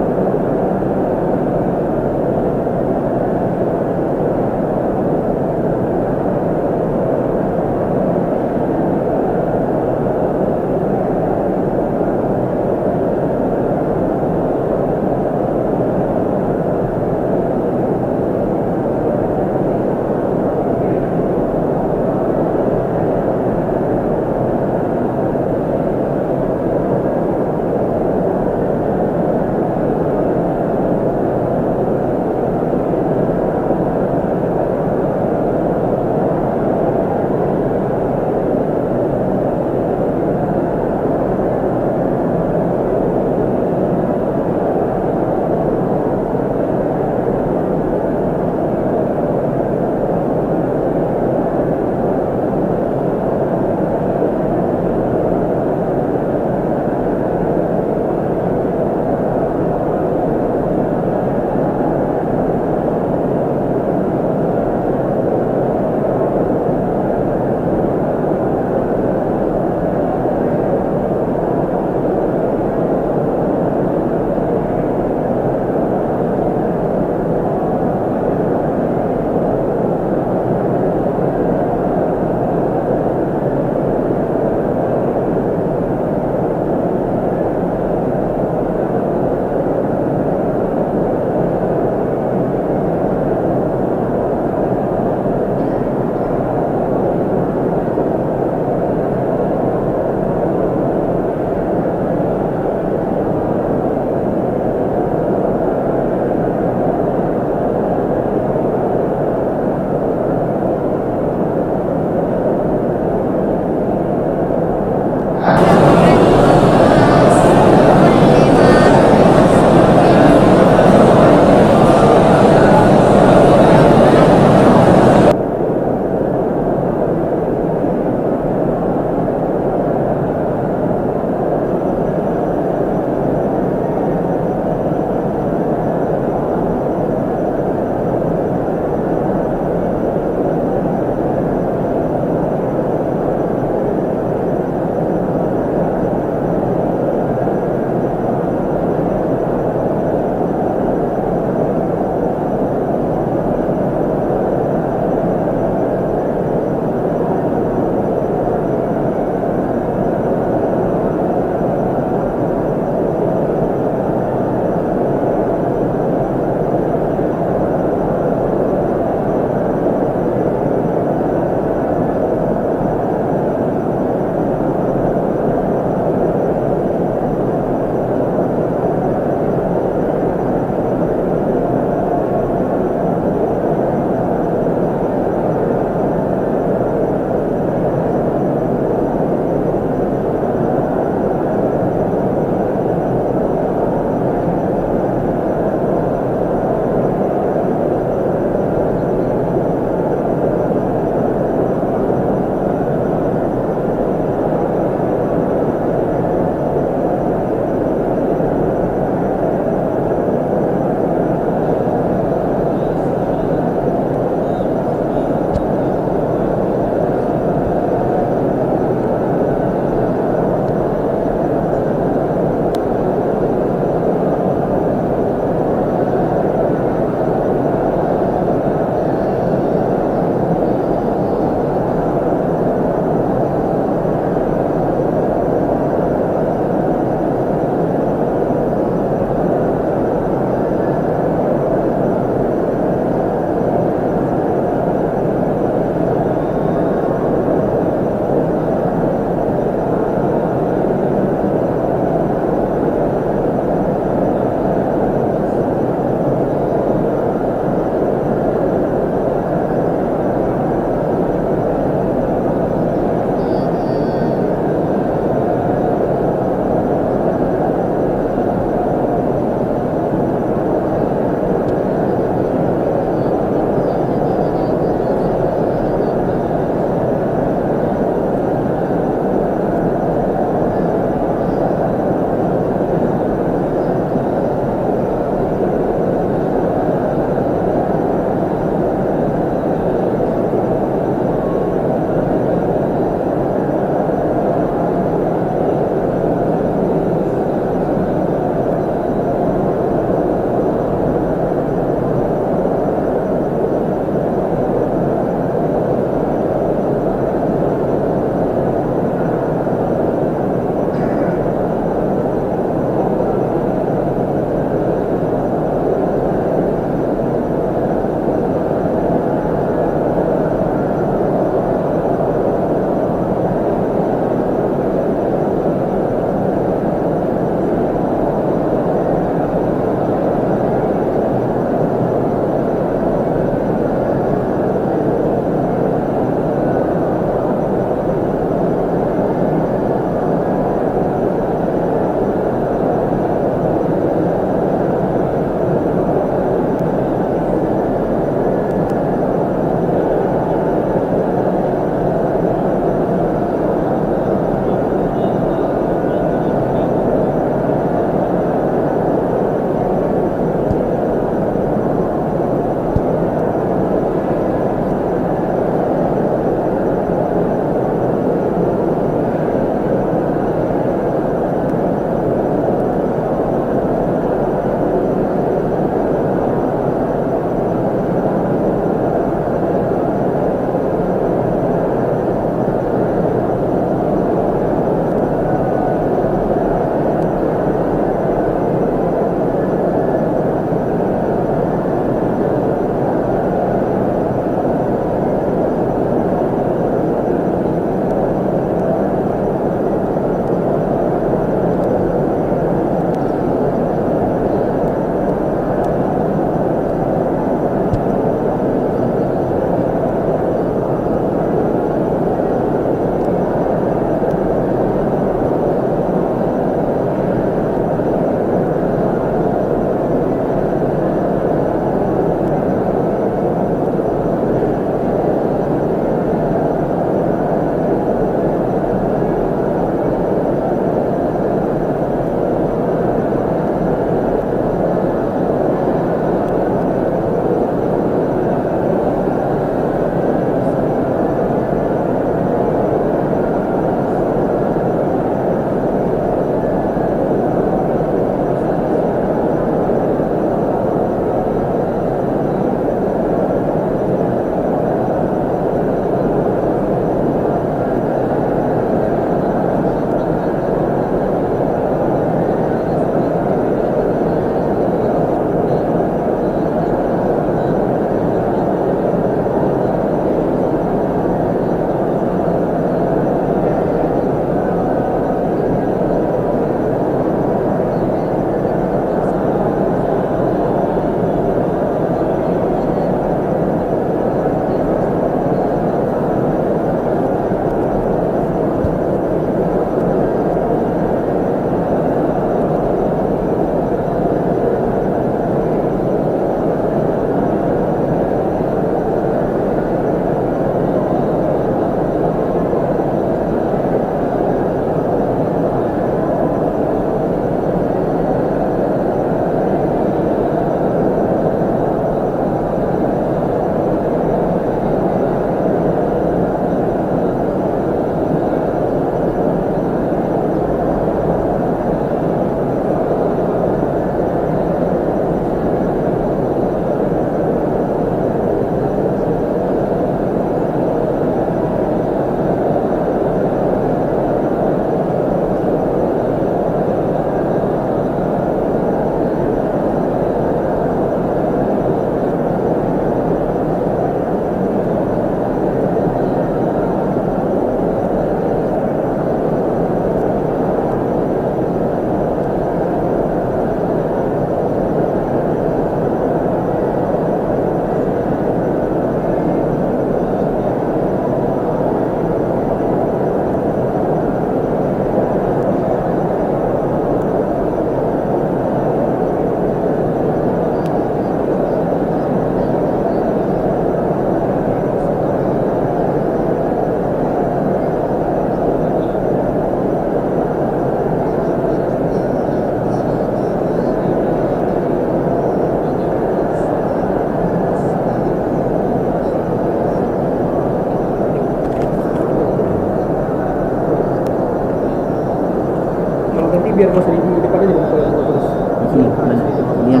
biar nggak usah di depan aja kalau terus. Iya.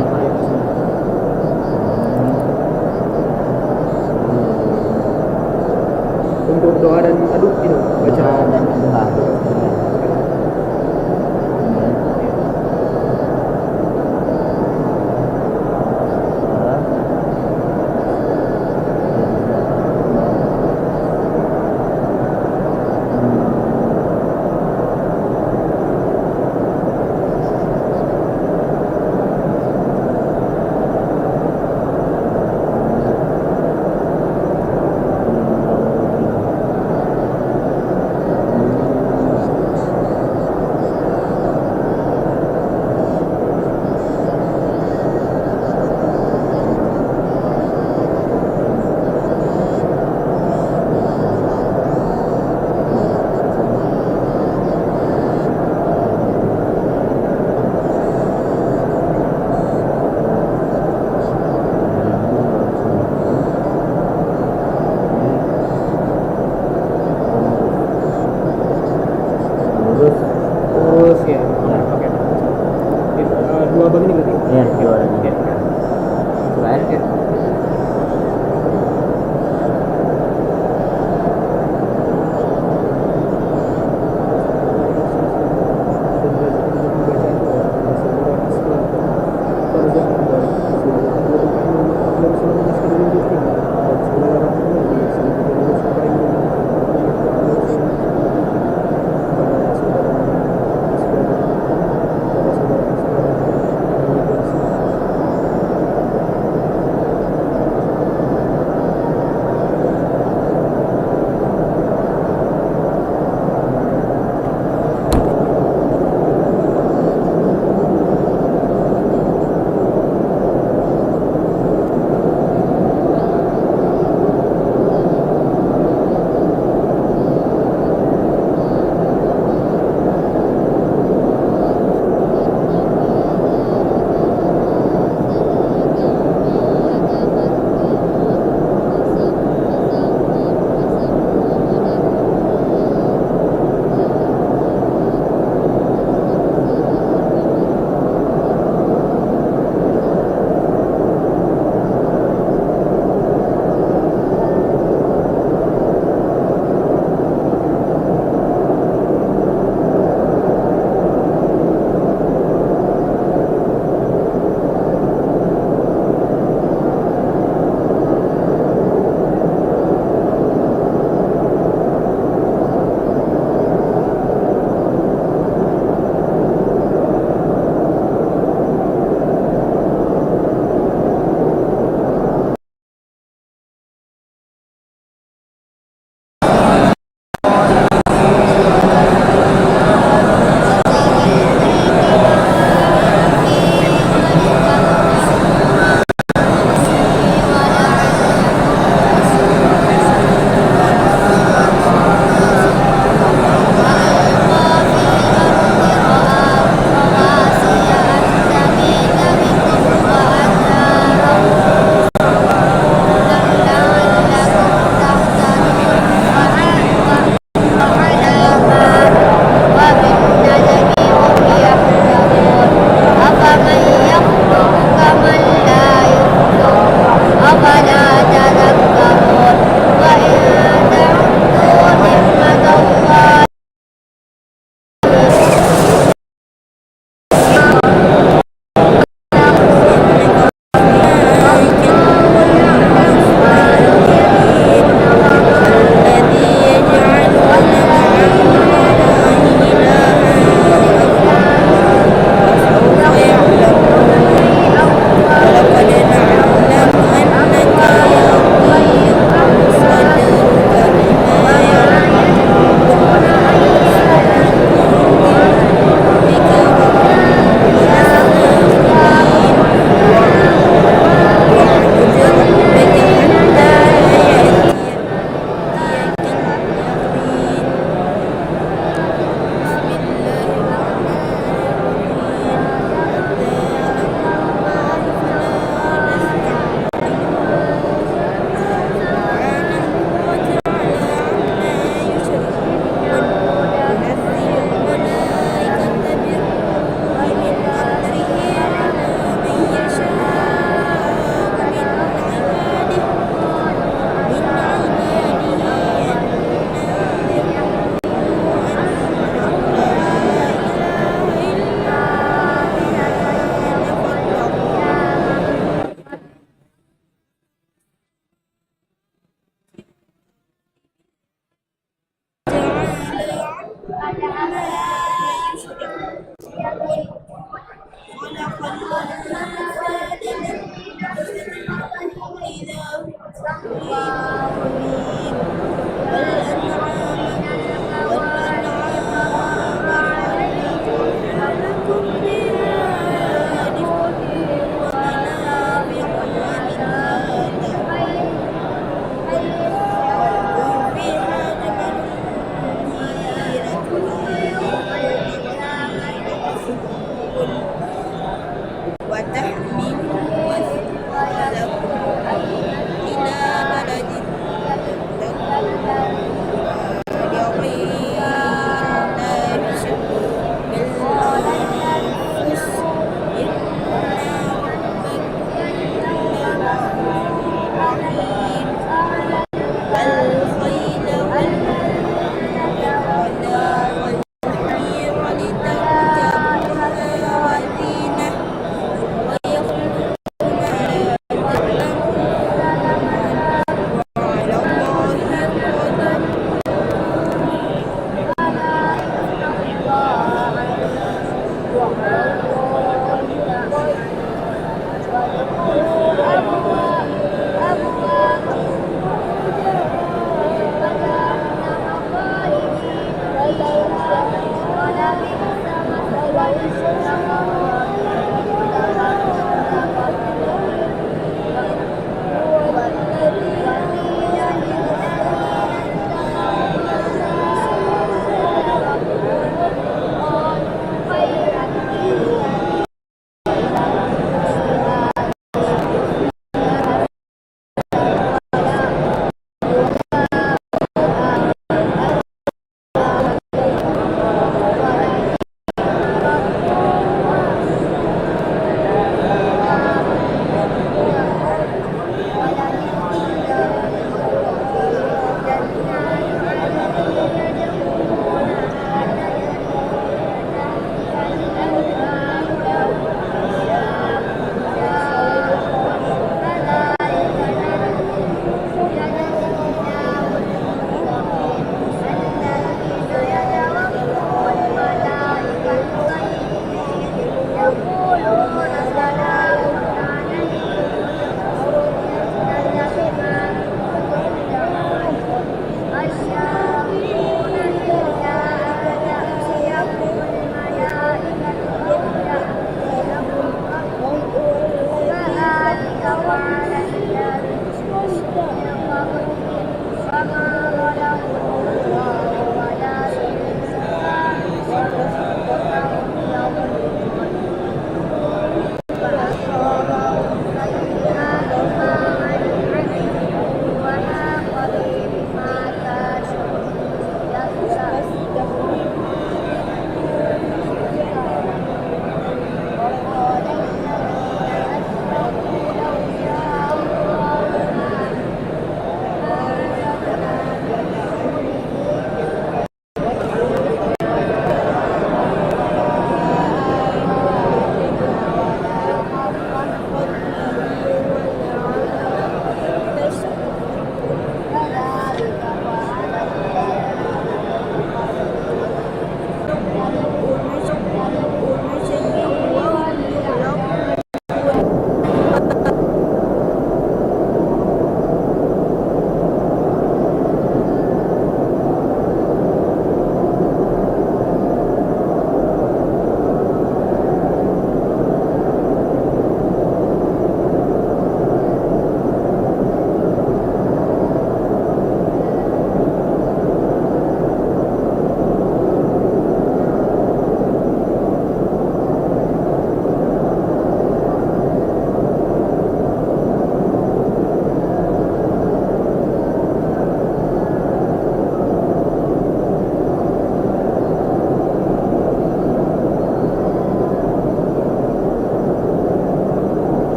Untuk doa dan aduk itu baca dan doa.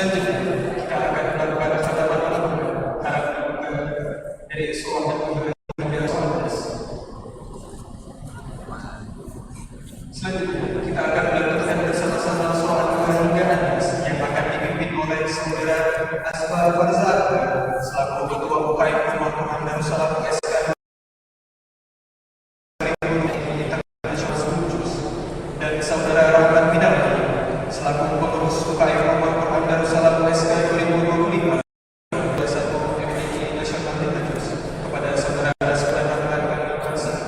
Selanjutnya kita akan melakukan khataman dari surah Al-Baqarah. Selanjutnya kita akan melakukan bersama-sama surah Al-Baqarah yang akan dipimpin oleh saudara Asma Farzak selaku ketua UKM Rumah Quran Darussalam SK dan saudara Rahmat Minardi selaku pengurus UKM Rumah Quran Darussalam SK 2025 satu MDI Nasional Terus kepada saudara Asma Farzak.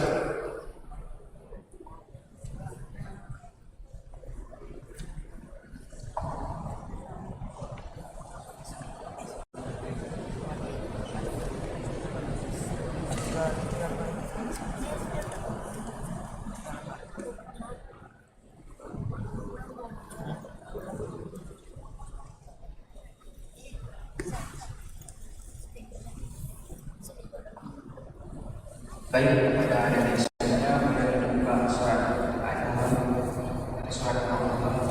Baik, kepada adik semuanya, kita membuka surat Al-Quran dari surat Al-Quran.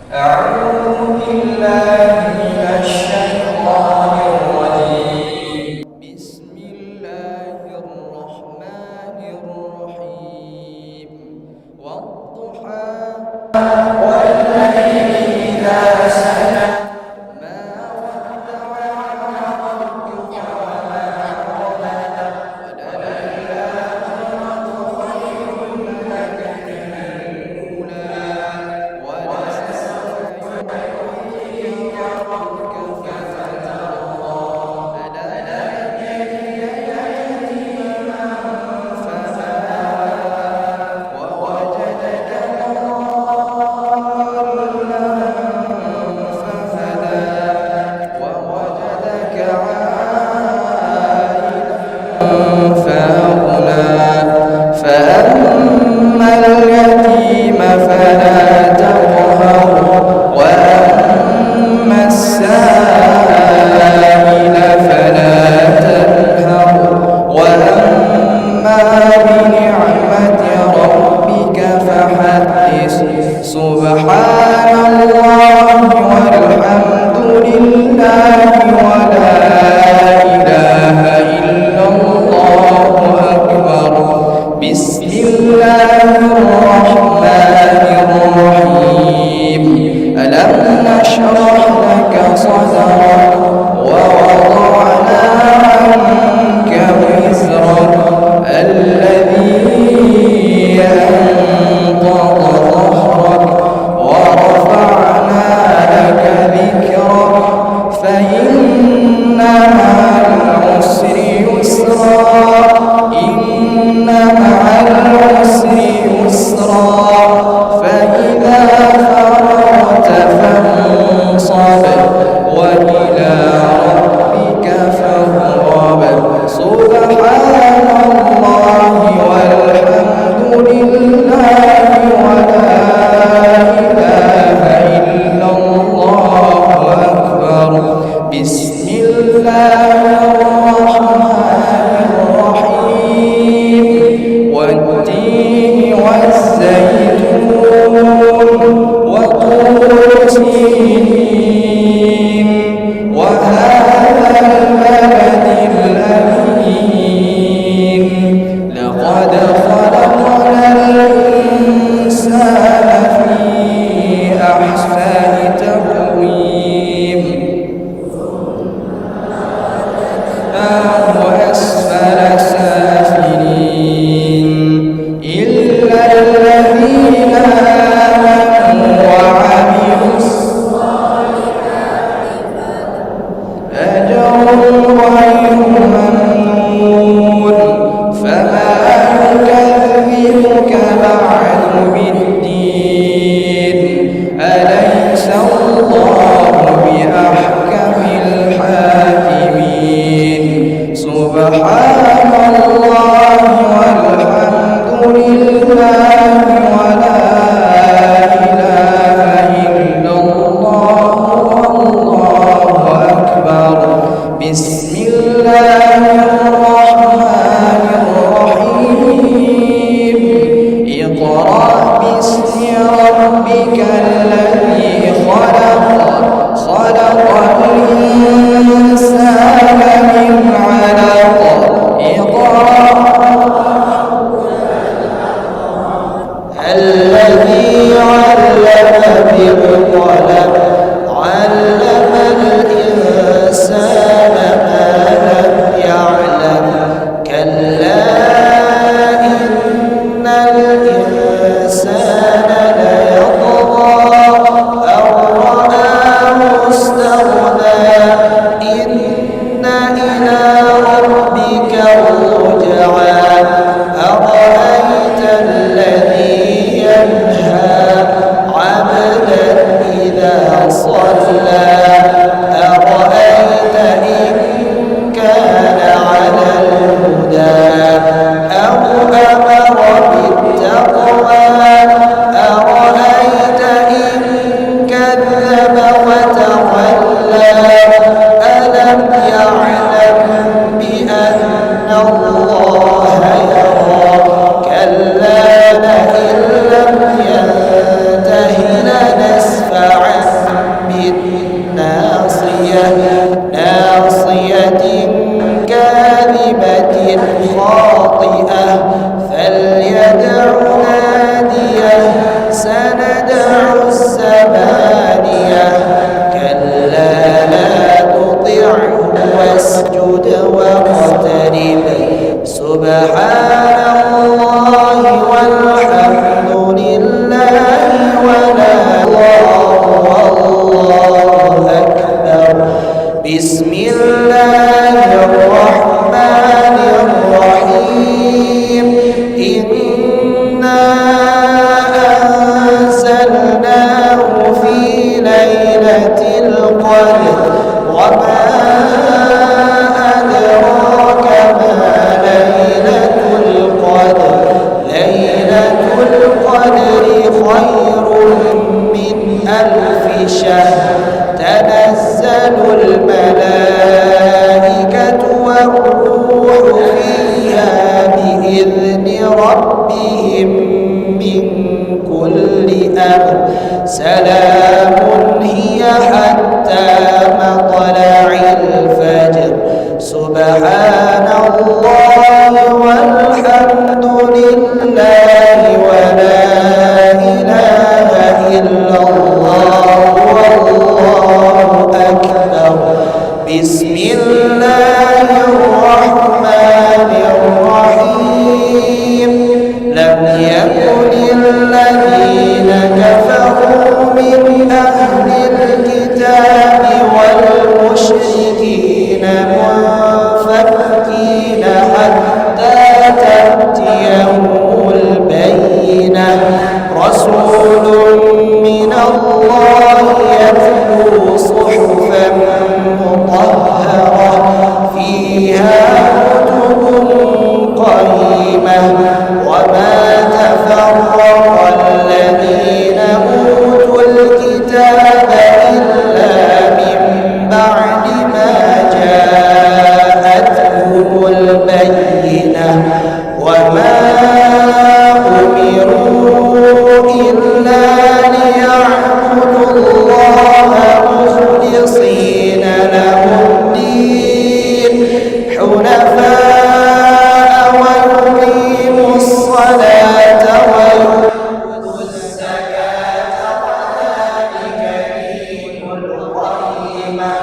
أعوذ بالله من الشيطان الرجيم بسم الله الرحمن الرحيم والضحى والليل إذا سجى ما ودعك ربك وما قلى وللآخرة خير لك من الأولى ولسوف يعطيك ربك فترضى ألم يجدك يتيما فآوى ووجدك ضالا فهدى ووجدك عائلا فأغنى فأما اليتيم فلا تقهر وأما السائل فلا تنهر وأما بنعمة ربك فحدث سبحان الله والحمد لله ولا إله إلا الله أكبر بسم الله الرحمن الرحيم ألم نشرح لك صدرك ووضعنا عنك وزرك الذي أنقض ظهرك ورفعنا لك ذكرك فإن مع العسر يسرا إن مع العسر يسرا فإذا فرغت فانصب وإلى ربك فارغب سبحان الله والحمد لله ولا إله إلا الله أكبر بسم الله الرحمن الرحيم والتين والزيتون وطور سينين وهذا البلد الأمين لقد خلقنا الإنسان في أحسن تقويم وأسفل سافلين إلا الذين آمنوا وعملوا الصالحات أجر غير ممنون فما يكذبك بعد بالدين أليس الله همزة ناصية كاذبة خاطئة فليدع ناديه سندع الزبانية كلا لا تطعه واسجد واقترب سبحان الله والحمد لله ولا والله أكبر بسم الله الرحمن الرحيم إنا أنزلناه في ليلة القدر وما أدراك ما ليلة القدر ليلة القدر خير من 1000 شهر تنزل الملائكة والروح فيها بإذن ربهم من كل أمر سلام هي حتى مطلع الفجر سبحان الله والحمد لله ولا إله إلا الله والله أكبر بسم الله الرحمن الرحيم لم يكن الذين كفروا من أهل الكتاب والمشركين منفكين حتى تأتيهم البينة رسول من الله يتلو صحفا مطهرة فيها كتب قيمة وما تفرق الذين أوتوا الكتاب إلا من بعد ما جاءتهم البينة وما أمروا إلا ليعبدوا الله مخلصين له الدين حنفاء ويقيموا الصلاة ويؤتوا الزكاة وذلك دين القيمة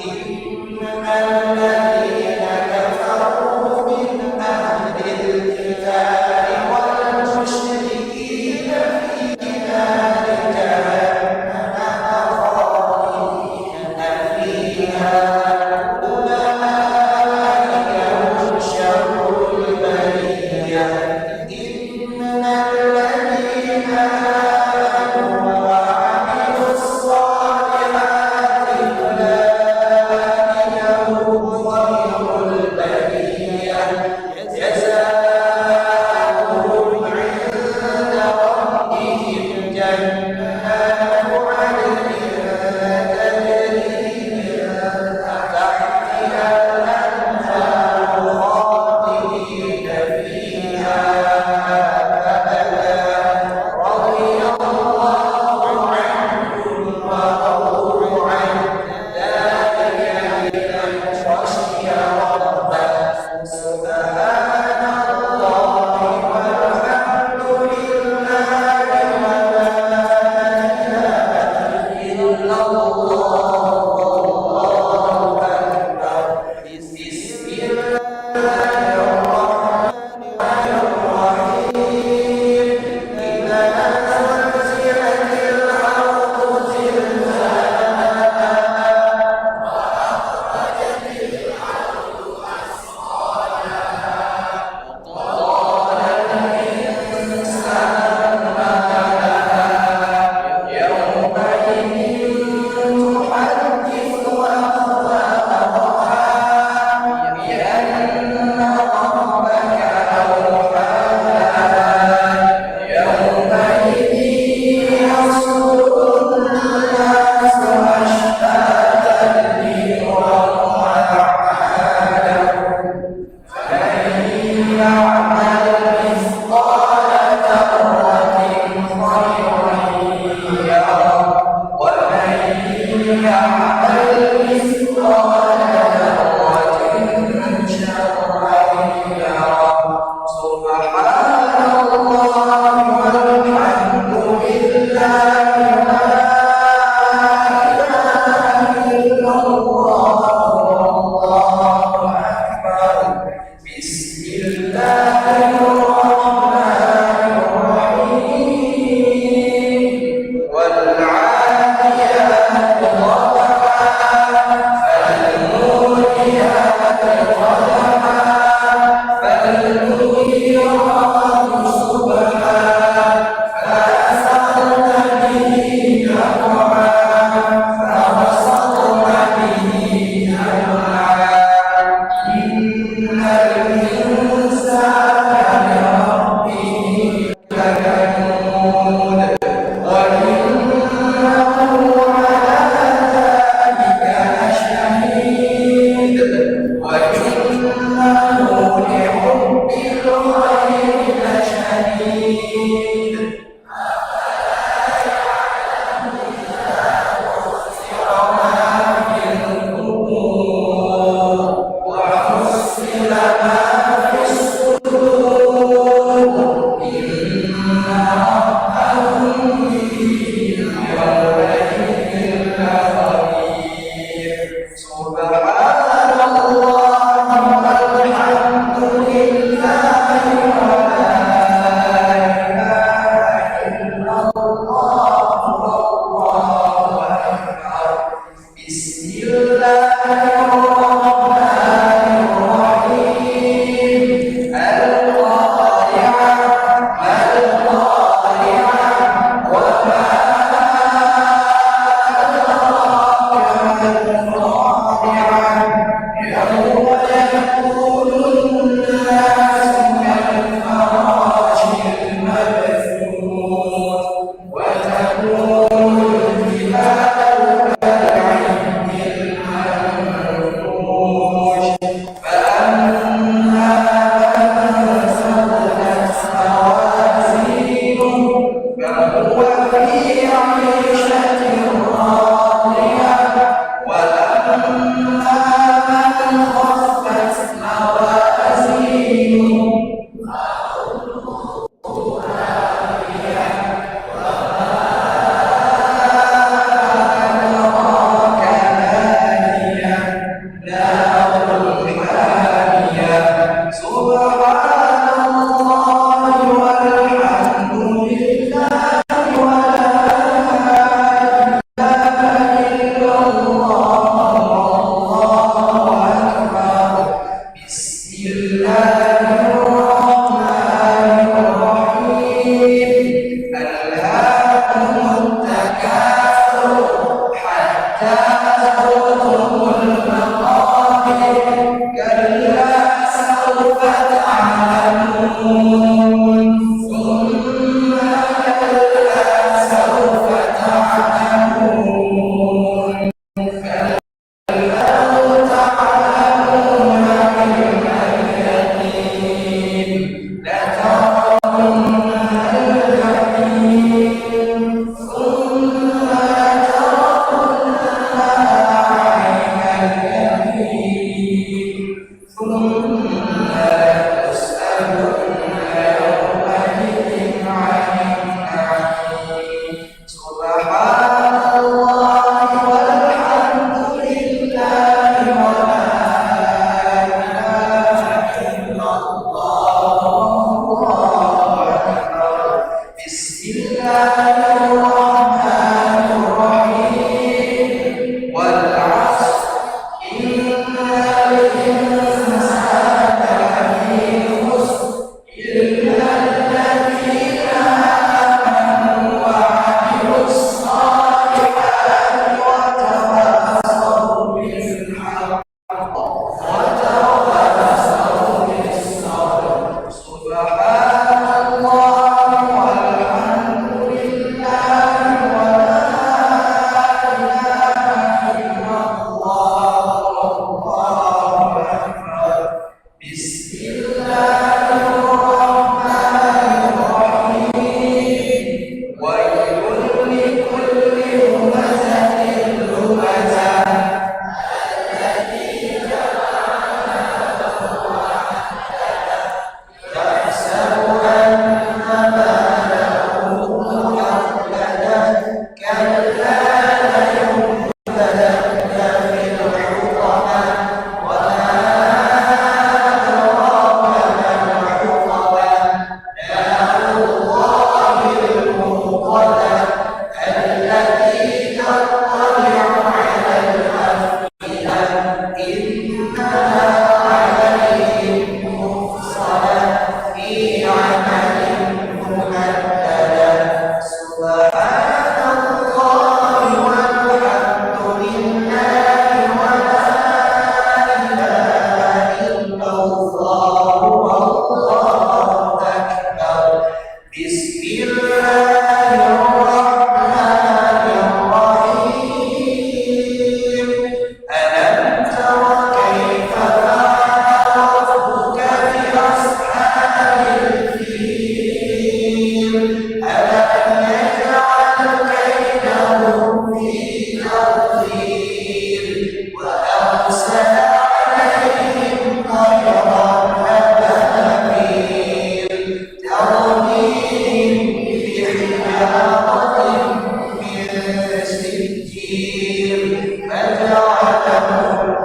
إنما الذين كفروا من أهل الكتاب والمشركين في نار جهنم خالدين فيها Subhanallah walhamdulillah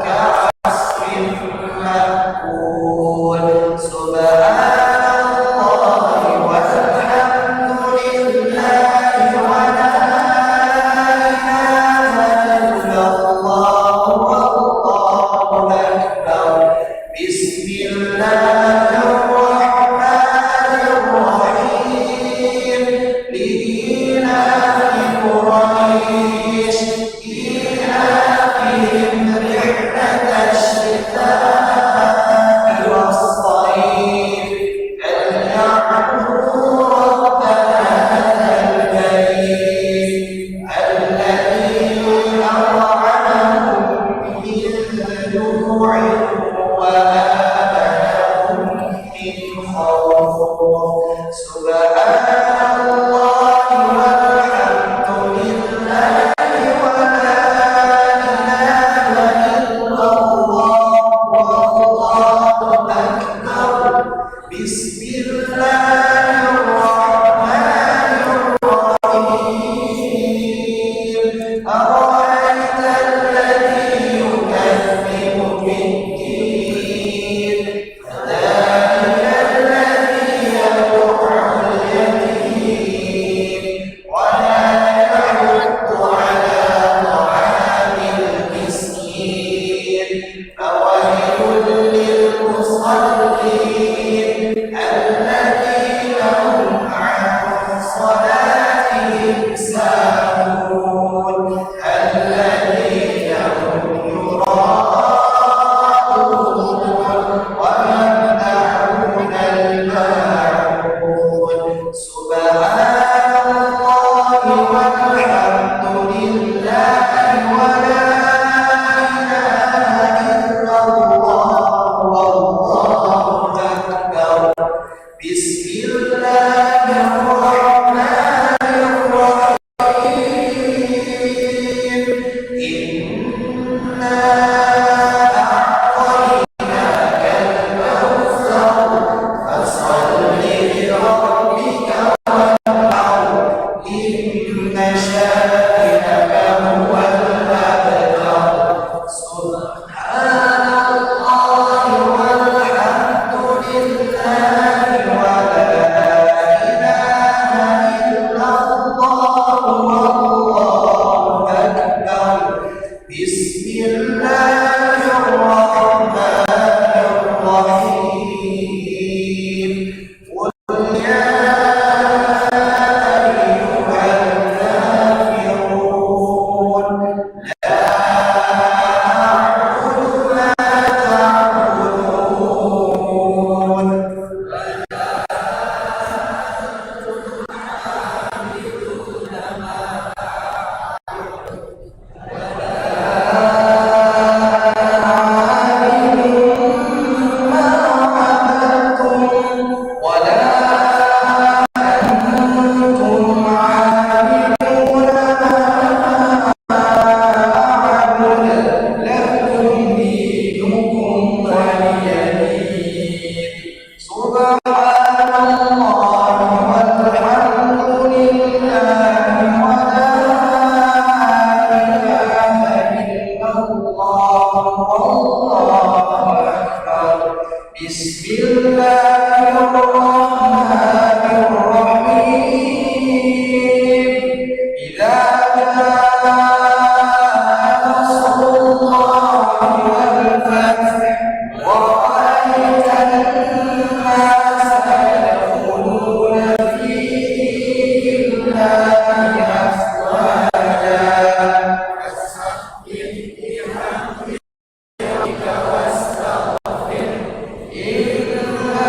كعصف مأكول سبحان الله والحمد لله ولا إله إلا الله والله أكبر بسم الله الرحمن الرحيم لإيلاف قريش إيلافهم رحلة الشتاء والصيف فليعبدوا رب هذا البيت الذي أطعمهم من جوع وآمنهم من خوف سبحان الله والحمد لله ولا إله إلا الله والله أكبر بسم الله الرحمن الرحيم أرأيت الذي يكذب بالدين فذلك الذي يدع اليتيم ولا يحض على طعام المسكين فويل للمصلين الذين هم عن صلاتهم ساهون الذين هم يراءون ويمنعون الماعون سبحان الله والحمد لله ولا إله إلا الله والله أكبر بسم الله الرحمن الرحيم إنا أعطيناك الكوثر فصل لربك وانحر إن شانئك هو الأبتر سبحان الله والحمد لله ولا إله إلا الله والله أكبر بسم الله الرحمن الرحيم قل يا أيها الكافرون لا أعبد ما تعبدون ولا أنتم عابدون ما أعبد لكم دينكم ولي دين سبحان الله والحمد لله ولا إله إلا الله والله أكبر بسم الله الرحمن الرحيم إذا جاء نصر الله والفتح ورأيت الناس يدخلون في دين الله أفواجا فسبح بحمد ربك واستغفره إنه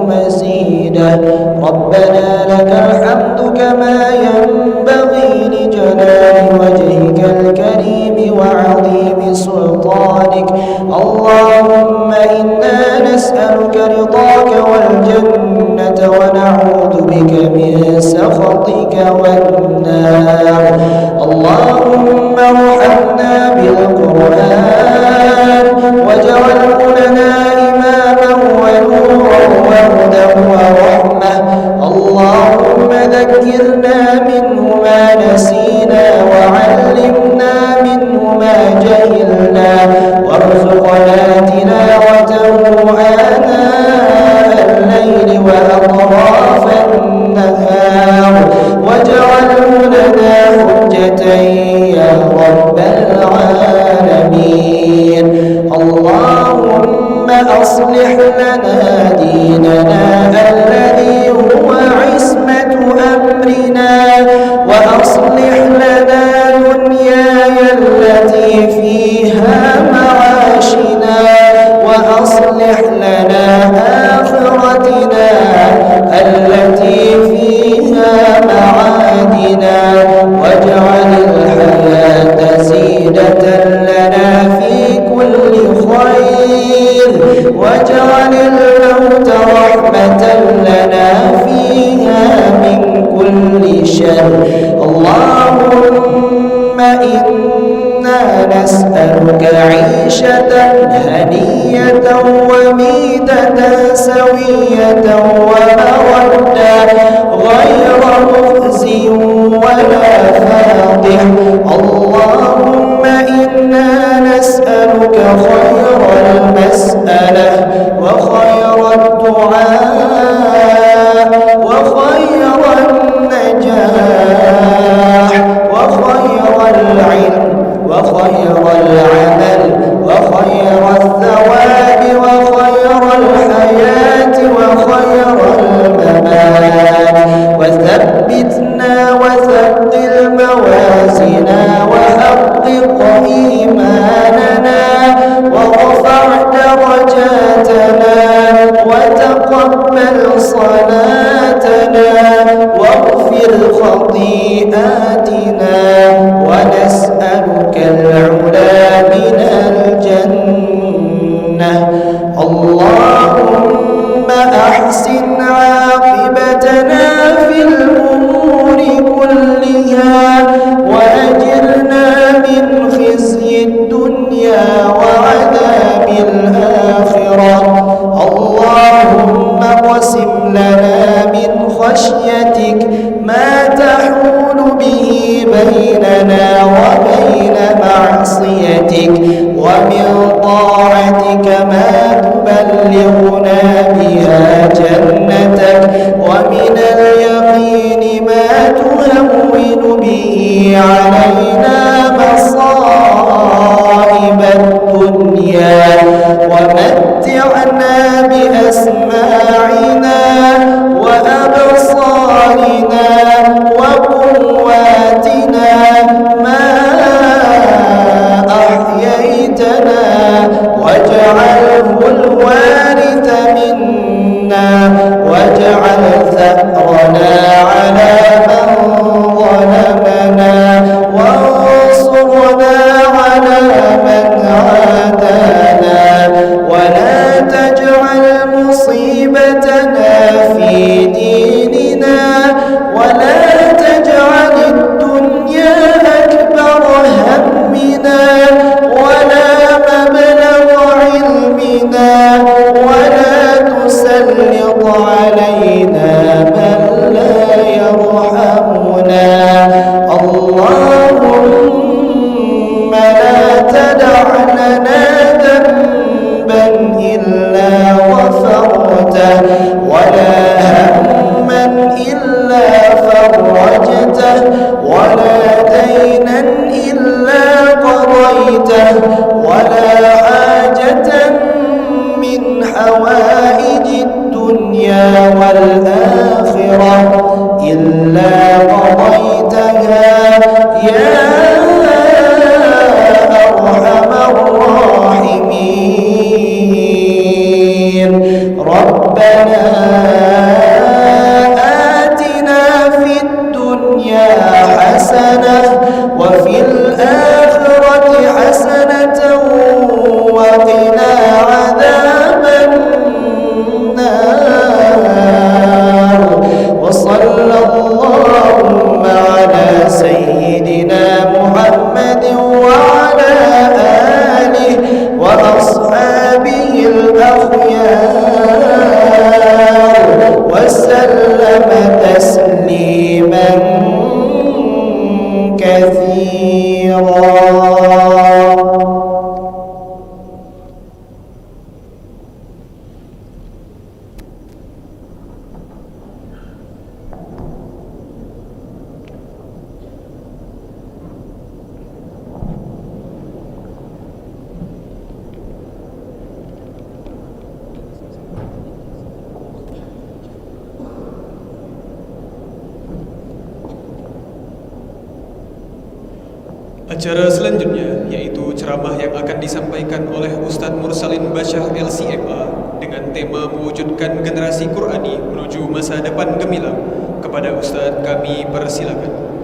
مزيدا ربنا لك الحمد كما ينبغي لجلال وجهك الكريم وعظيم سلطانك اللهم إنا نسألك رضاك والجنة ونعوذ بك من سخطك والنار اللهم ارحمنا بالقرآن واجعله لنا إماما ونورا وهدى ورحمة اللهم ذكرنا منه ما نسينا وعلمنا منه ما جهلنا وارزقنا تلاوته آناء الليل وأطراف النهار واجعله لنا حجة يا رب العالمين اللهم أصلح لنا ديننا الذي هو عصمة أمرنا وأصلح لنا دنياي التي فيها معاشنا وأصلح لنا آخرتنا التي فيها معادنا واجعل الحياة زينة لنا في كل خير واجعل الموت رحمة لنا فيها من كل شر اللهم إنا نسألك عيشة هنية وميتة سوية ومودة غير مخزي ولا فاضح اللهم إنا نسألك خير المسألة وخير الدعاء وخير النجاح وخير العلم وخير العمل وخير الثواب وخير الحياة وتقبل صلاتنا واغفر خطيئاتنا ونسألك العلا من الجنة. اللهم أحسن عاقبتنا في الأمور كلها وأجرنا من خزي الدنيا وعذاب الآخرة. اللهم اقسم لنا من خشيتك ما تحول به بيننا وبين معصيتك ومن طاعتك ما تبلغنا بها جنتك ومن اليقين ما تهون به علينا مصائب الدنيا ومتعنا بأسماعنا وأبصارنا وقواتنا ما أحييتنا واجعله الوارث منا واجعل ثأرنا على من ظلمنا وانصرنا على من عادانا ولا تجعل مصيبتنا في ديننا ولا تجعل الدنيا أكبر همنا ولا مبلغ علمنا ولا تسلط علينا من لا يرحمنا. اللهم لا تدع لنا ذنبا إلا غفرته ولا هما إلا فرجته ولا دينا إلا قضيته ولا حاجة من حوائج الدنيا والآخرة إلا قضيتها يا أرحم الراحمين. ربنا آتنا في الدنيا حسنة وفي الآخرة حسنة وقنا عذاب النار. وصلى اللهم على سيدنا محمد وعلى آله وأصحابه الأخيار وسلم تسليما كثيرا. Acara selanjutnya yaitu ceramah yang akan disampaikan oleh Ustadz Mursalin Basyah LCMA dengan tema mewujudkan generasi Qurani menuju masa depan gemilang. Kepada Ustadz kami persilakan.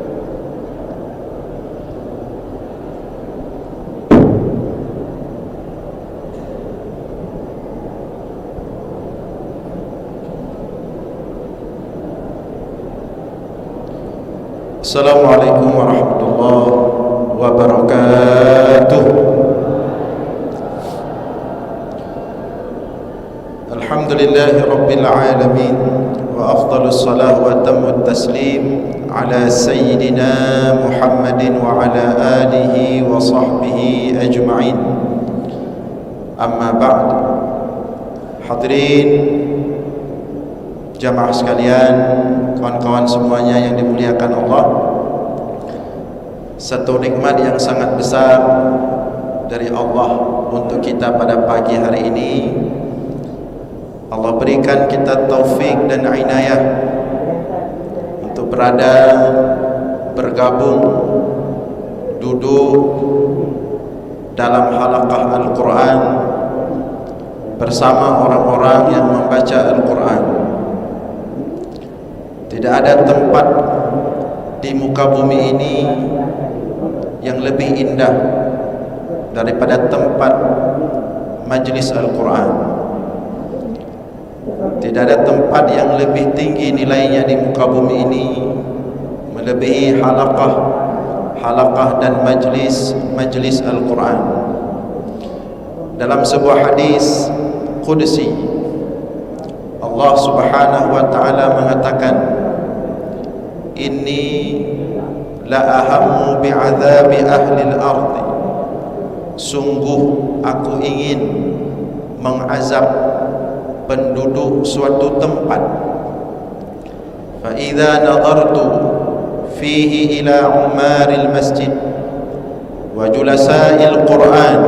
Assalamualaikum warahmatullahi wabarakatuh. Alhamdulillahi rabbil alamin wa afdalus salah wa tammut taslim ala sayyidina Muhammadin wa ala alihi wa sahbihi ajma'in. Amma ba'd. Hadirin jamaah sekalian, kawan-kawan semuanya yang dimuliakan Allah, satu nikmat yang sangat besar dari Allah untuk kita pada pagi hari ini. Allah berikan kita taufik dan inayah untuk berada, bergabung, duduk dalam halaqah Al-Quran bersama orang-orang yang membaca Al-Quran. Tidak ada tempat di muka bumi ini yang lebih indah daripada tempat majlis Al-Quran. Tidak ada tempat yang lebih tinggi nilainya di muka bumi ini melebihi halaqah dan majlis Al-Quran. Dalam sebuah hadis qudsi, Allah Subhanahu wa taala mengatakan, inni la ahammu bi'adzabi ahli al-ard, sungguh aku ingin mengazab penduduk suatu tempat. Fa idza nadartu fihi ila umaril masjid wa julasa'il Qur'an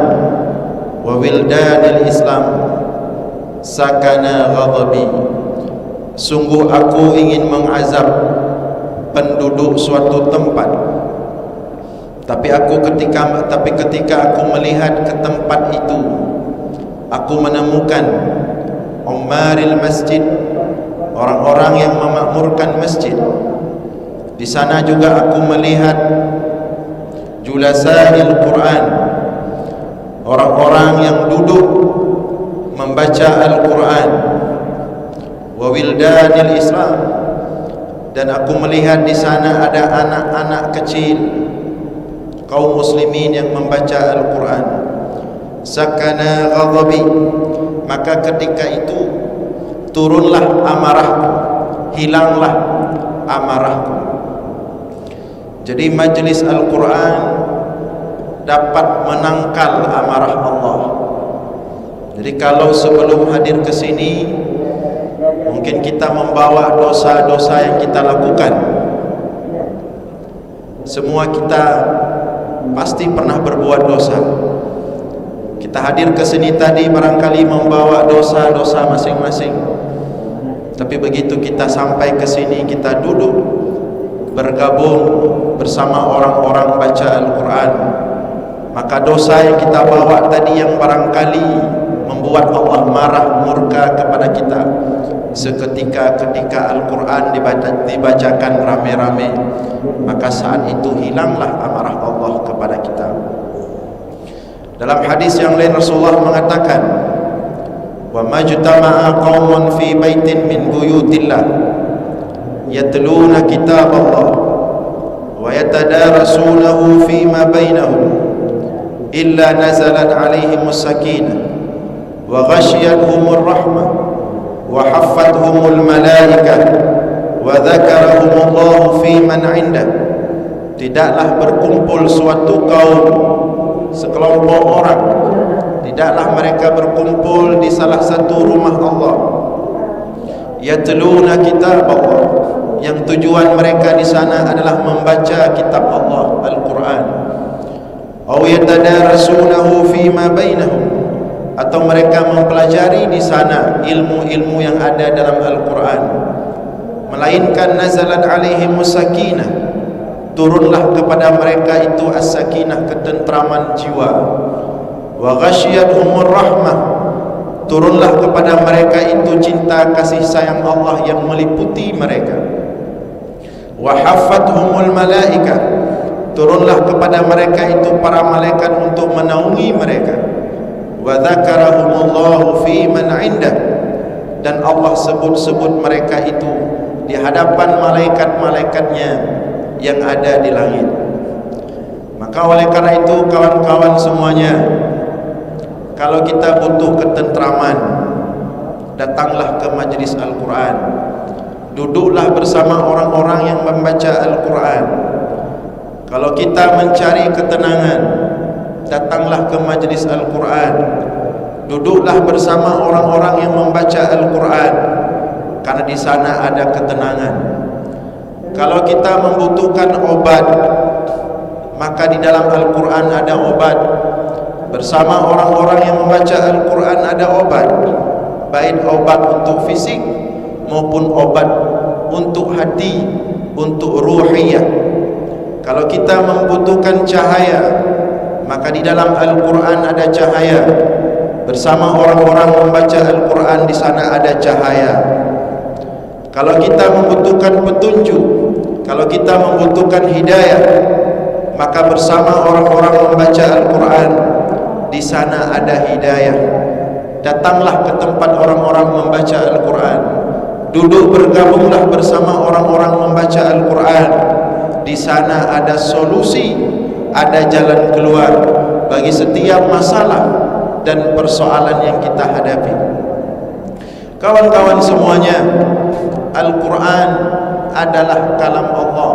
wa wildanil Islam sakana ghadabi, sungguh aku ingin mengazab penduduk suatu tempat, tapi ketika aku melihat ke tempat itu, aku menemukan umaril masjid, orang-orang yang memakmurkan masjid. Di sana juga aku melihat julasa'il Quran, orang-orang yang duduk membaca Al-Quran, wa wildanil Islam, dan aku melihat di sana ada anak-anak kecil kaum muslimin yang membaca Al-Quran. Sakana ghadabi, maka ketika itu turunlah amarahku, hilanglah amarahku. Jadi majlis Al-Quran dapat menangkal amarah Allah. Jadi kalau sebelum hadir ke sini mungkin kita membawa dosa-dosa yang kita lakukan. Semua kita pasti pernah berbuat dosa. Kita hadir ke sini tadi barangkali membawa dosa-dosa masing-masing. Tapi begitu kita sampai ke sini, kita duduk bergabung bersama orang-orang baca Al-Quran, maka dosa yang kita bawa tadi yang barangkali membuat Allah marah murka kepada kita, seketika ketika Al-Quran dibacakan rame-rame, maka saat itu hilanglah amarah Allah kepada kita. Dalam hadis yang lain Rasulullah mengatakan, wa majtama'a qaumun fi baitin min buyutillah yatluna kitab Allah wa yatadarasunahu fima bainahum illa nazalat alaihimus sakinah wa ghashiyatuhumur rahmah wa haffathumul malaikah wa dzakarahumullahu fi man 'indah. Tidaklah berkumpul suatu kaum, sekelompok orang, tidaklah mereka berkumpul di salah satu rumah Allah, yatluna kitab Allah, yang tujuan mereka di sana adalah membaca kitab Allah, Al-Quran, aw yatadarasunahu fima bainahum, atau mereka mempelajari di sana ilmu-ilmu yang ada dalam Al-Quran, melainkan nazalat alaihimus sakinah, turunlah kepada mereka itu as-sakinah, ketentraman jiwa, wa ghasyiyatuhumur rahmah, turunlah kepada mereka itu cinta kasih sayang Allah yang meliputi mereka, wa haffathumul malaikah, turunlah kepada mereka itu para malaikat untuk menaungi mereka, wa dzakarahumullahu fi man 'indah, dan Allah sebut-sebut mereka itu di hadapan malaikat-malaikatnya yang ada di langit. Maka oleh karena itu kawan-kawan semuanya, kalau kita butuh ketentraman, datanglah ke majlis Al-Quran, duduklah bersama orang-orang yang membaca Al-Quran. Kalau kita mencari ketenangan, datanglah ke majlis Al-Quran, duduklah bersama orang-orang yang membaca Al-Quran, karena di sana ada ketenangan. Kalau kita membutuhkan obat, maka di dalam Al-Quran ada obat. Bersama orang-orang yang membaca Al-Quran ada obat, baik obat untuk fisik maupun obat untuk hati, untuk ruhiyah. Kalau kita membutuhkan cahaya, maka di dalam Al-Quran ada cahaya. bersama orang-orang membaca Al-Quran, di sana ada cahaya. Kalau kita membutuhkan petunjuk, kalau kita membutuhkan hidayah, maka bersama orang-orang membaca Al-Quran, di sana ada hidayah. Datanglah ke tempat orang-orang membaca Al-Quran, duduk bergabunglah bersama orang-orang membaca Al-Quran. Di sana ada solusi, ada jalan keluar bagi setiap masalah dan persoalan yang kita hadapi. Kawan-kawan semuanya, Al-Quran adalah kalam Allah.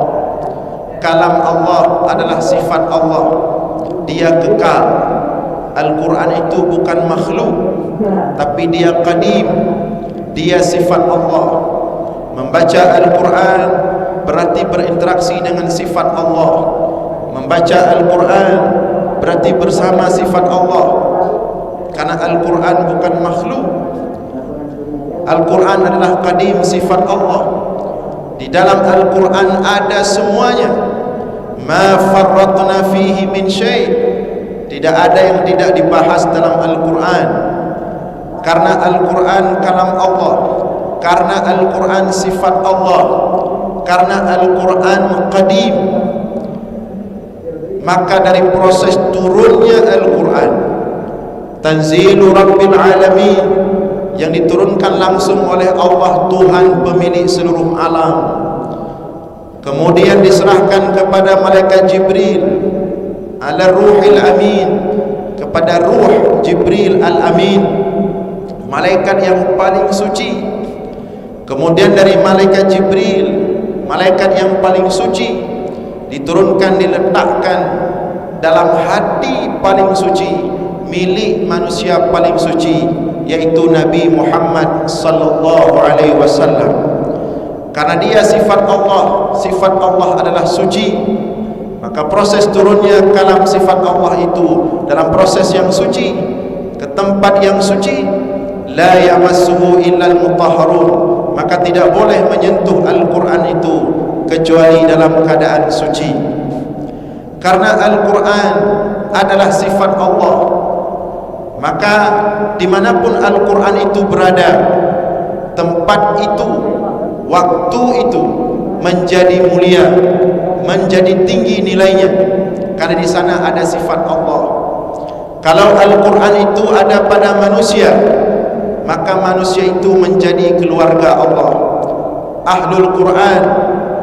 Kalam Allah adalah sifat Allah. Dia kekal. Al-Quran itu bukan makhluk, tapi dia qadim. Dia sifat Allah. Membaca Al-Quran berarti berinteraksi dengan sifat Allah. Membaca Al-Quran berarti bersama sifat Allah. Karena Al-Quran bukan makhluk. Al-Quran adalah qadim, sifat Allah. Di dalam Al-Quran ada semuanya. Ma farratna fihi min syai'. Tidak ada yang tidak dibahas dalam Al-Quran. Karena Al-Quran kalam Allah, karena Al-Quran sifat Allah, karena Al-Quran qadim, maka dari proses turunnya Al-Quran, tanzilu Rabbil Alamin, yang diturunkan langsung oleh Allah, Tuhan pemilik seluruh alam, kemudian diserahkan kepada malaikat Jibril ala ruhil amin, kepada ruh Jibril al-amin, malaikat yang paling suci. Kemudian dari malaikat Jibril, malaikat yang paling suci, diturunkan, diletakkan dalam hati paling suci milik manusia paling suci, yaitu Nabi Muhammad sallallahu alaihi wasallam. Karena dia sifat Allah, sifat Allah adalah suci, maka proses turunnya kalam sifat Allah itu dalam proses yang suci, ke tempat yang suci, la yamassuhu illal mutahharun, maka tidak boleh menyentuh Al-Quran itu kecuali dalam keadaan suci. Karena Al-Quran adalah sifat Allah, maka dimanapun Al-Quran itu berada, tempat itu, waktu itu menjadi mulia, menjadi tinggi nilainya, karena di sana ada sifat Allah. Kalau Al-Quran itu ada pada manusia, maka manusia itu menjadi keluarga Allah. Ahlul Quran,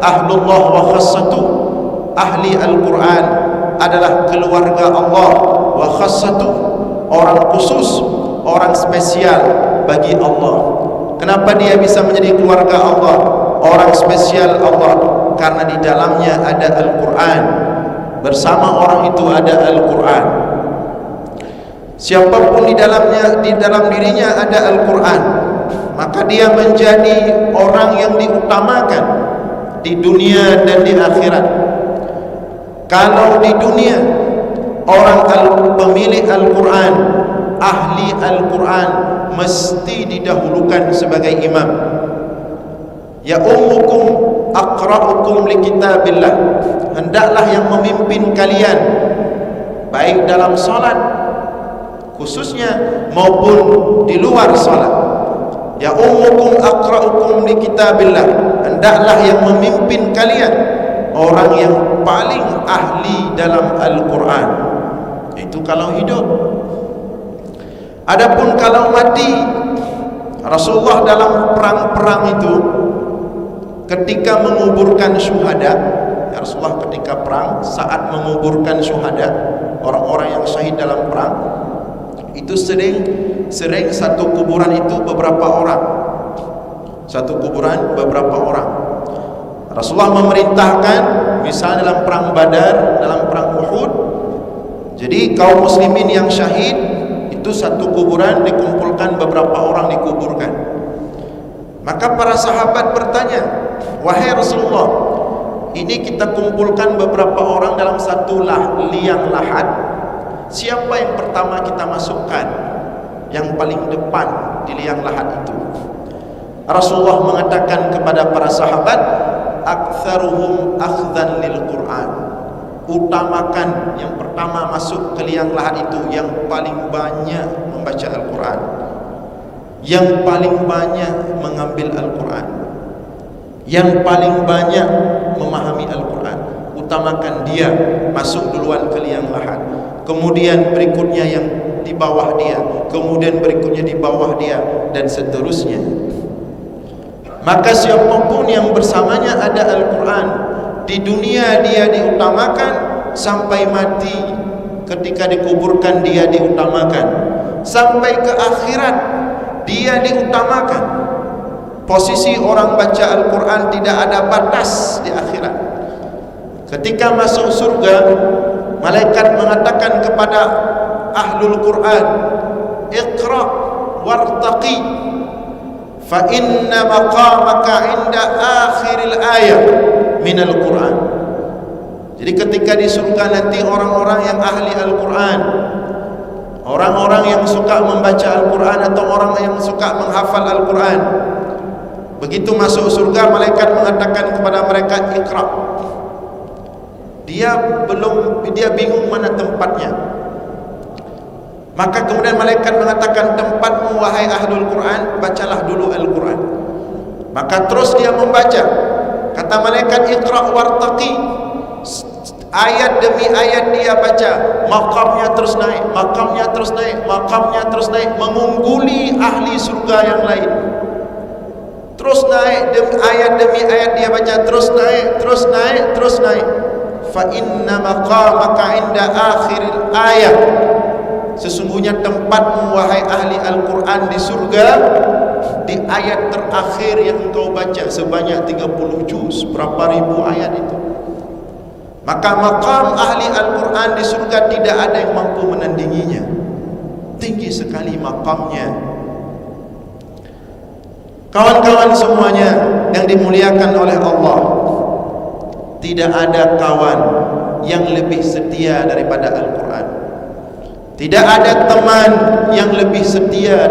ahlullah wa khassatuh. Ahli Al-Quran adalah keluarga Allah, wa khassatuh, orang khusus, orang spesial bagi Allah. Kenapa dia bisa menjadi keluarga Allah, orang spesial Allah? Karena di dalamnya ada Al-Quran, bersama orang itu ada Al-Quran. Siapapun di dalamnya, di dalam dirinya ada Al-Quran, maka dia menjadi orang yang diutamakan di dunia dan di akhirat. Kalau di dunia orang pemilik Al-Quran, ahli Al-Quran, mesti didahulukan sebagai imam. Ya ummukum aqra'ukum li kitabillah, hendaklah yang memimpin kalian baik dalam salat khususnya maupun di luar salat. Ya ummukum aqra'ukum li kitabillah, hendaklah yang memimpin kalian orang yang paling ahli dalam Al-Quran. Itu kalau hidup. Adapun kalau mati, Rasulullah dalam perang-perang itu ketika menguburkan syuhada, ya Rasulullah ketika perang saat menguburkan syuhada, orang-orang yang syahid dalam perang, itu sering satu kuburan itu beberapa orang, satu kuburan beberapa orang. Rasulullah memerintahkan, misalnya dalam perang Badar, dalam perang Uhud, jadi kaum muslimin yang syahid itu satu kuburan dikumpulkan, beberapa orang dikuburkan. Maka para sahabat bertanya, wahai Rasulullah, ini kita kumpulkan beberapa orang dalam satu liang lahat, siapa yang pertama kita masukkan, yang paling depan di liang lahat itu? Rasulullah mengatakan kepada para sahabat, aktsaruhum akhdhan lil Quran, utamakan yang pertama masuk ke liang lahat itu yang paling banyak membaca Al-Quran, yang paling banyak mengambil Al-Quran, yang paling banyak memahami Al-Quran. Utamakan dia, masuk duluan ke liang lahat, kemudian berikutnya yang di bawah dia, kemudian berikutnya di bawah dia, dan seterusnya. Maka siapapun yang bersamanya ada Al-Quran, di dunia dia diutamakan, sampai mati ketika dikuburkan dia diutamakan, sampai ke akhirat dia diutamakan. Posisi orang baca Al-Quran tidak ada batas di akhirat. Ketika masuk surga, malaikat mengatakan kepada ahlul Quran, Iqra wartaqi fa inna maqamaka inda akhiril ayat minal Quran. Jadi ketika di surga nanti orang-orang yang ahli Al-Quran, orang-orang yang suka membaca Al-Quran atau orang yang suka menghafal Al-Quran, begitu masuk surga, malaikat mengatakan kepada mereka, Iqra. Dia bingung mana tempatnya. Maka kemudian malaikat mengatakan, tempatmu wahai ahlul Quran, bacalah dulu Al-Quran. Maka terus dia membaca. Kata malaikat, Iqra wartaqi. Ayat demi ayat dia baca, makamnya terus naik, makamnya terus naik, makamnya terus naik, mengungguli ahli surga yang lain. Terus naik, ayat demi ayat dia baca, terus naik, terus naik, terus naik. Fa inna maqamaka inda akhiril ayat. Sesungguhnya tempatmu wahai ahli Al-Quran di surga, di ayat terakhir yang engkau baca sebanyak 30 juz, berapa ribu ayat itu. Maka maqam ahli Al-Quran di surga tidak ada yang mampu menandinginya. Tinggi sekali maqamnya. Kawan-kawan semuanya yang dimuliakan oleh Allah, tidak ada kawan yang lebih setia daripada Al-Quran. Tidak ada teman yang lebih setia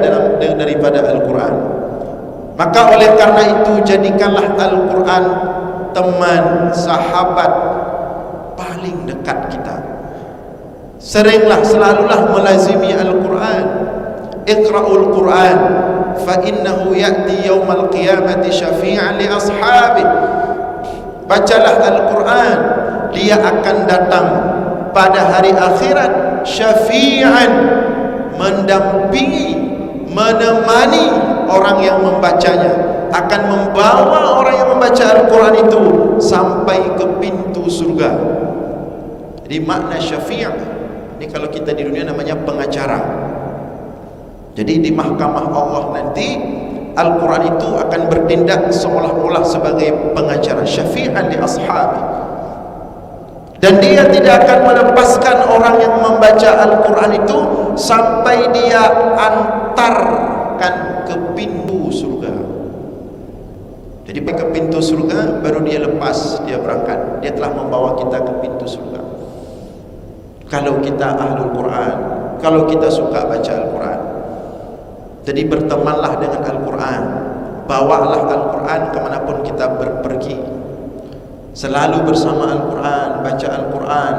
daripada Al-Quran. Maka oleh karena itu, jadikanlah Al-Quran teman, sahabat paling dekat kita. Seringlah, selalulah melazimi Al-Quran. Iqra'ul Quran fa innahu ya'ti yawmal qiyamati syafi'an li ashabi. Bacalah Al-Quran, dia akan datang pada hari akhirat syafi'an, mendampingi, menemani orang yang membacanya, akan membawa orang yang membaca Al-Quran itu sampai ke pintu surga. Jadi makna syafi' ini kalau kita di dunia namanya pengacara. Jadi di mahkamah Allah nanti Al-Quran itu akan bertindak seolah-olah sebagai pengacara, syafi'an li ashabi. Dan dia tidak akan melepaskan orang yang membaca Al-Quran itu sampai dia antarkan ke pintu surga. Jadi ke pintu surga baru dia lepas, dia berangkat. Dia telah membawa kita ke pintu surga. Kalau kita ahlul Quran, kalau kita suka baca Al-Quran. Jadi bertemanlah dengan Al-Quran, bawalah Al-Quran kemanapun kita berpergi. Selalu bersama Al-Quran, baca Al-Quran.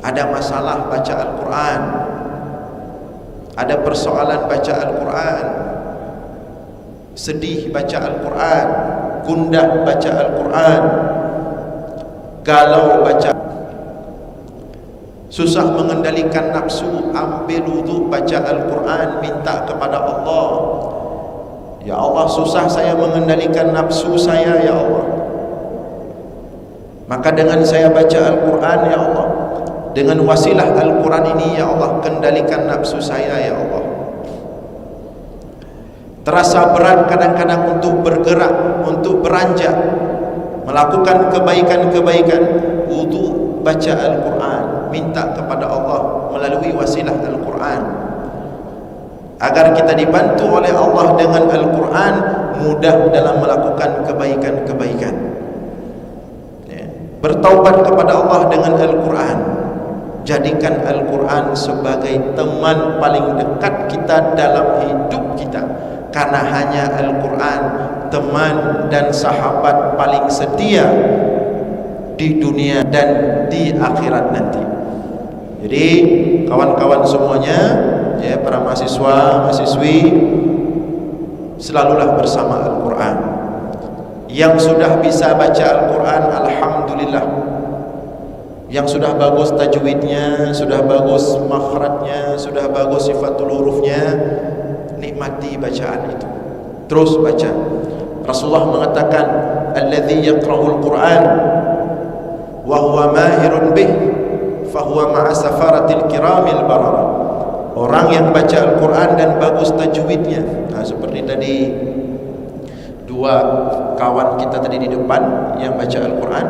Ada masalah, baca Al-Quran. Ada persoalan, baca Al-Quran. Sedih, baca Al-Quran. Gundah, baca Al-Quran. Galau, baca. Susah mengendalikan nafsu, ambil wudu, baca Al-Quran, minta kepada Allah. Ya Allah, susah saya mengendalikan nafsu saya, ya Allah. Maka dengan saya baca Al-Quran, ya Allah, dengan wasilah Al-Quran ini, ya Allah, kendalikan nafsu saya, ya Allah. Terasa berat kadang-kadang untuk bergerak, untuk beranjak, melakukan kebaikan-kebaikan. Wudu, baca Al-Quran, minta kepada Allah melalui wasilah Al-Quran, agar kita dibantu oleh Allah dengan Al-Quran, mudah dalam melakukan kebaikan-kebaikan. Bertaubat kepada Allah dengan Al-Quran. Jadikan Al-Quran sebagai teman paling dekat kita dalam hidup kita. Karena hanya Al-Quran teman dan sahabat paling setia di dunia dan di akhirat nanti. Jadi kawan-kawan semuanya, ya para mahasiswa, mahasiswi, selalulah bersama Al-Quran. Yang sudah bisa baca Al-Quran, alhamdulillah. Yang sudah bagus tajwidnya, sudah bagus makhrajnya, sudah bagus sifatul hurufnya, nikmati bacaan itu, terus baca. Rasulullah mengatakan, alladzi yaqra'ul Qur'an wa huwa mahirun bih fahuwa ma'a safaratil kiramil bararah. Orang yang baca Al-Quran dan bagus tajwidnya. Nah, seperti tadi dua kawan kita tadi di depan yang baca Al-Quran,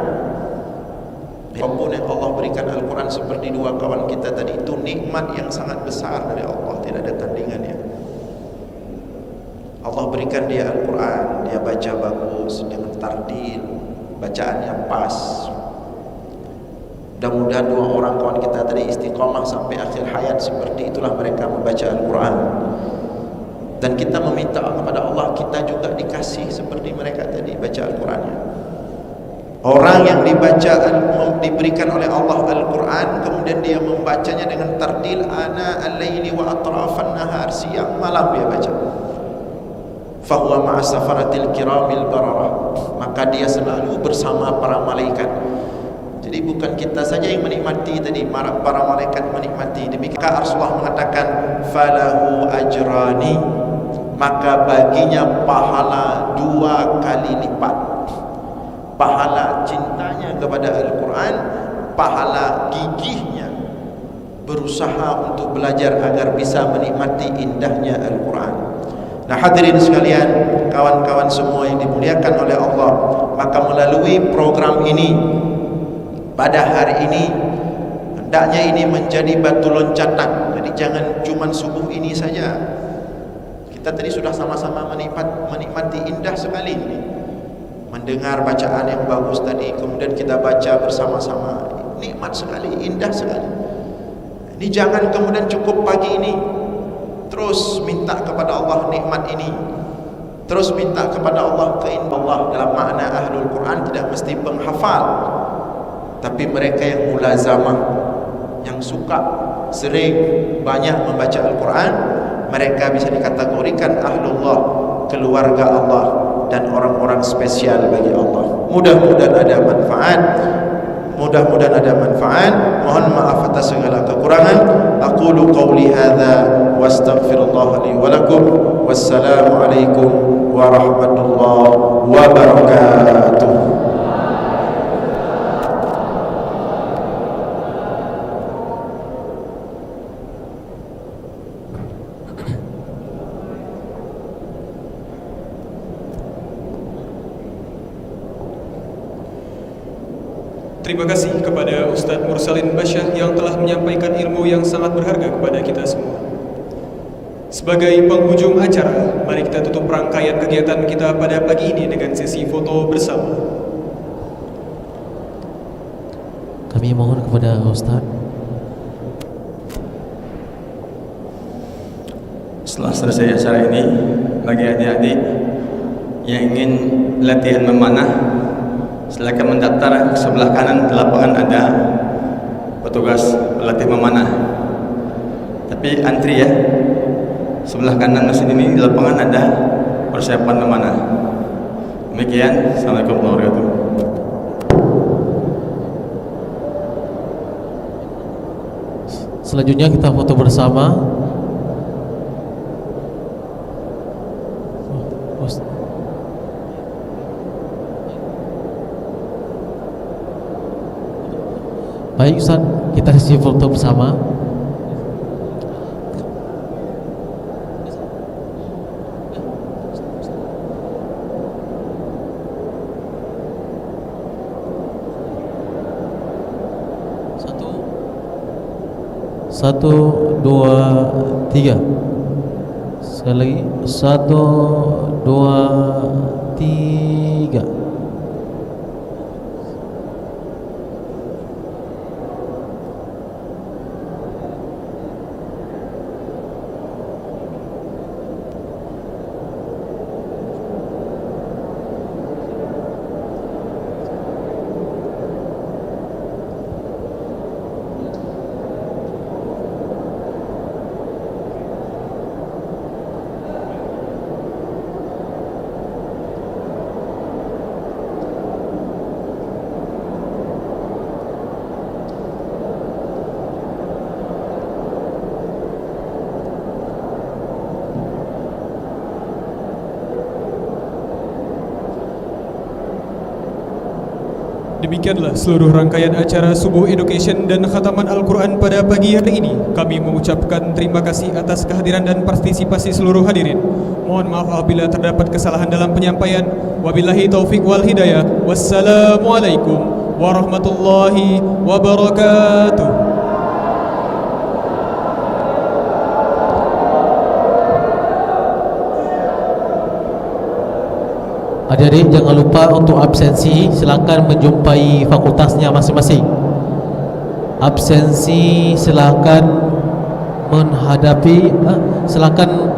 apapun yang Allah berikan Al-Quran seperti dua kawan kita tadi, itu nikmat yang sangat besar dari Allah, tidak ada tandingannya. Allah berikan dia Al-Quran, dia baca bagus dengan tardil, bacaan yang pas. Mudah-mudahan dua orang kawan kita tadi istiqamah sampai akhir hayat, seperti itulah mereka membaca Al-Quran. Dan kita meminta kepada Allah, kita juga dikasih seperti mereka tadi baca Al-Qurannya. Orang yang diberikan oleh Allah Al-Quran, kemudian dia membacanya dengan tardil, ana al-laili wa atrafan nahar, siang malam dia baca. Fahuwa ma'a safaratil kiramil bararah, maka dia selalu bersama para malaikat. Jadi bukan kita saja yang menikmati tadi, para malaikat menikmati. Demikian Rasulullah mengatakan, falahu ajrani, maka baginya pahala 2 kali lipat. Pahala cintanya kepada Al-Quran, pahala gigihnya berusaha untuk belajar agar bisa menikmati indahnya Al-Quran. Nah, hadirin sekalian, kawan-kawan semua yang dimuliakan oleh Allah, maka melalui program ini pada hari ini, hendaknya ini menjadi batu loncatan. Jadi jangan cuma subuh ini saja. Kita tadi sudah sama-sama menikmati indah sekali ini, mendengar bacaan yang bagus tadi, kemudian kita baca bersama-sama, nikmat sekali, indah sekali. Ini jangan kemudian cukup pagi ini, terus minta kepada Allah nikmat ini, terus minta kepada Allah keindahan Allah. Dalam makna ahlul Quran tidak mesti penghafal, tapi mereka yang mulazamah, yang suka sering banyak membaca Al-Quran, mereka bisa dikategorikan ahlullah, keluarga Allah dan orang-orang spesial bagi Allah. Mudah-mudahan ada manfaat, mudah-mudahan ada manfaat. Mohon maaf atas segala kekurangan. Aqulu qawli hadza wa astaghfirullah li wa lakum. Wassalamu alaikum warahmatullahi wabarakatuh. Terima kasih kepada Ustadz Mursalin Basyah yang telah menyampaikan ilmu yang sangat berharga kepada kita semua. Sebagai penghujung acara, mari kita tutup rangkaian kegiatan kita pada pagi ini dengan sesi foto bersama. Kami mohon kepada Ustadz. Setelah selesai acara ini, bagi adik-adik yang ingin latihan memanah, silakan mendaftar. Sebelah kanan di lapangan ada petugas pelatih memanah, tapi antri ya. Sebelah kanan mesin ini di lapangan ada persiapan memanah. Demikian, assalamualaikum warahmatullahi wabarakatuh. Selanjutnya kita foto bersama. Baik Ustaz, kita sesi foto bersama. Satu, dua, tiga. Sekali lagi. 1, 2, 3. Demikianlah seluruh rangkaian acara Subuh Education dan Khataman Al-Quran pada pagi hari ini. Kami mengucapkan terima kasih atas kehadiran dan partisipasi seluruh hadirin. Mohon maaf apabila terdapat kesalahan dalam penyampaian. Wabillahi taufiq wal hidayah. Wassalamualaikum warahmatullahi wabarakatuh. Adik-adik jangan lupa untuk absensi, silakan menjumpai fakultasnya masing-masing. Absensi silakan menghadapi silakan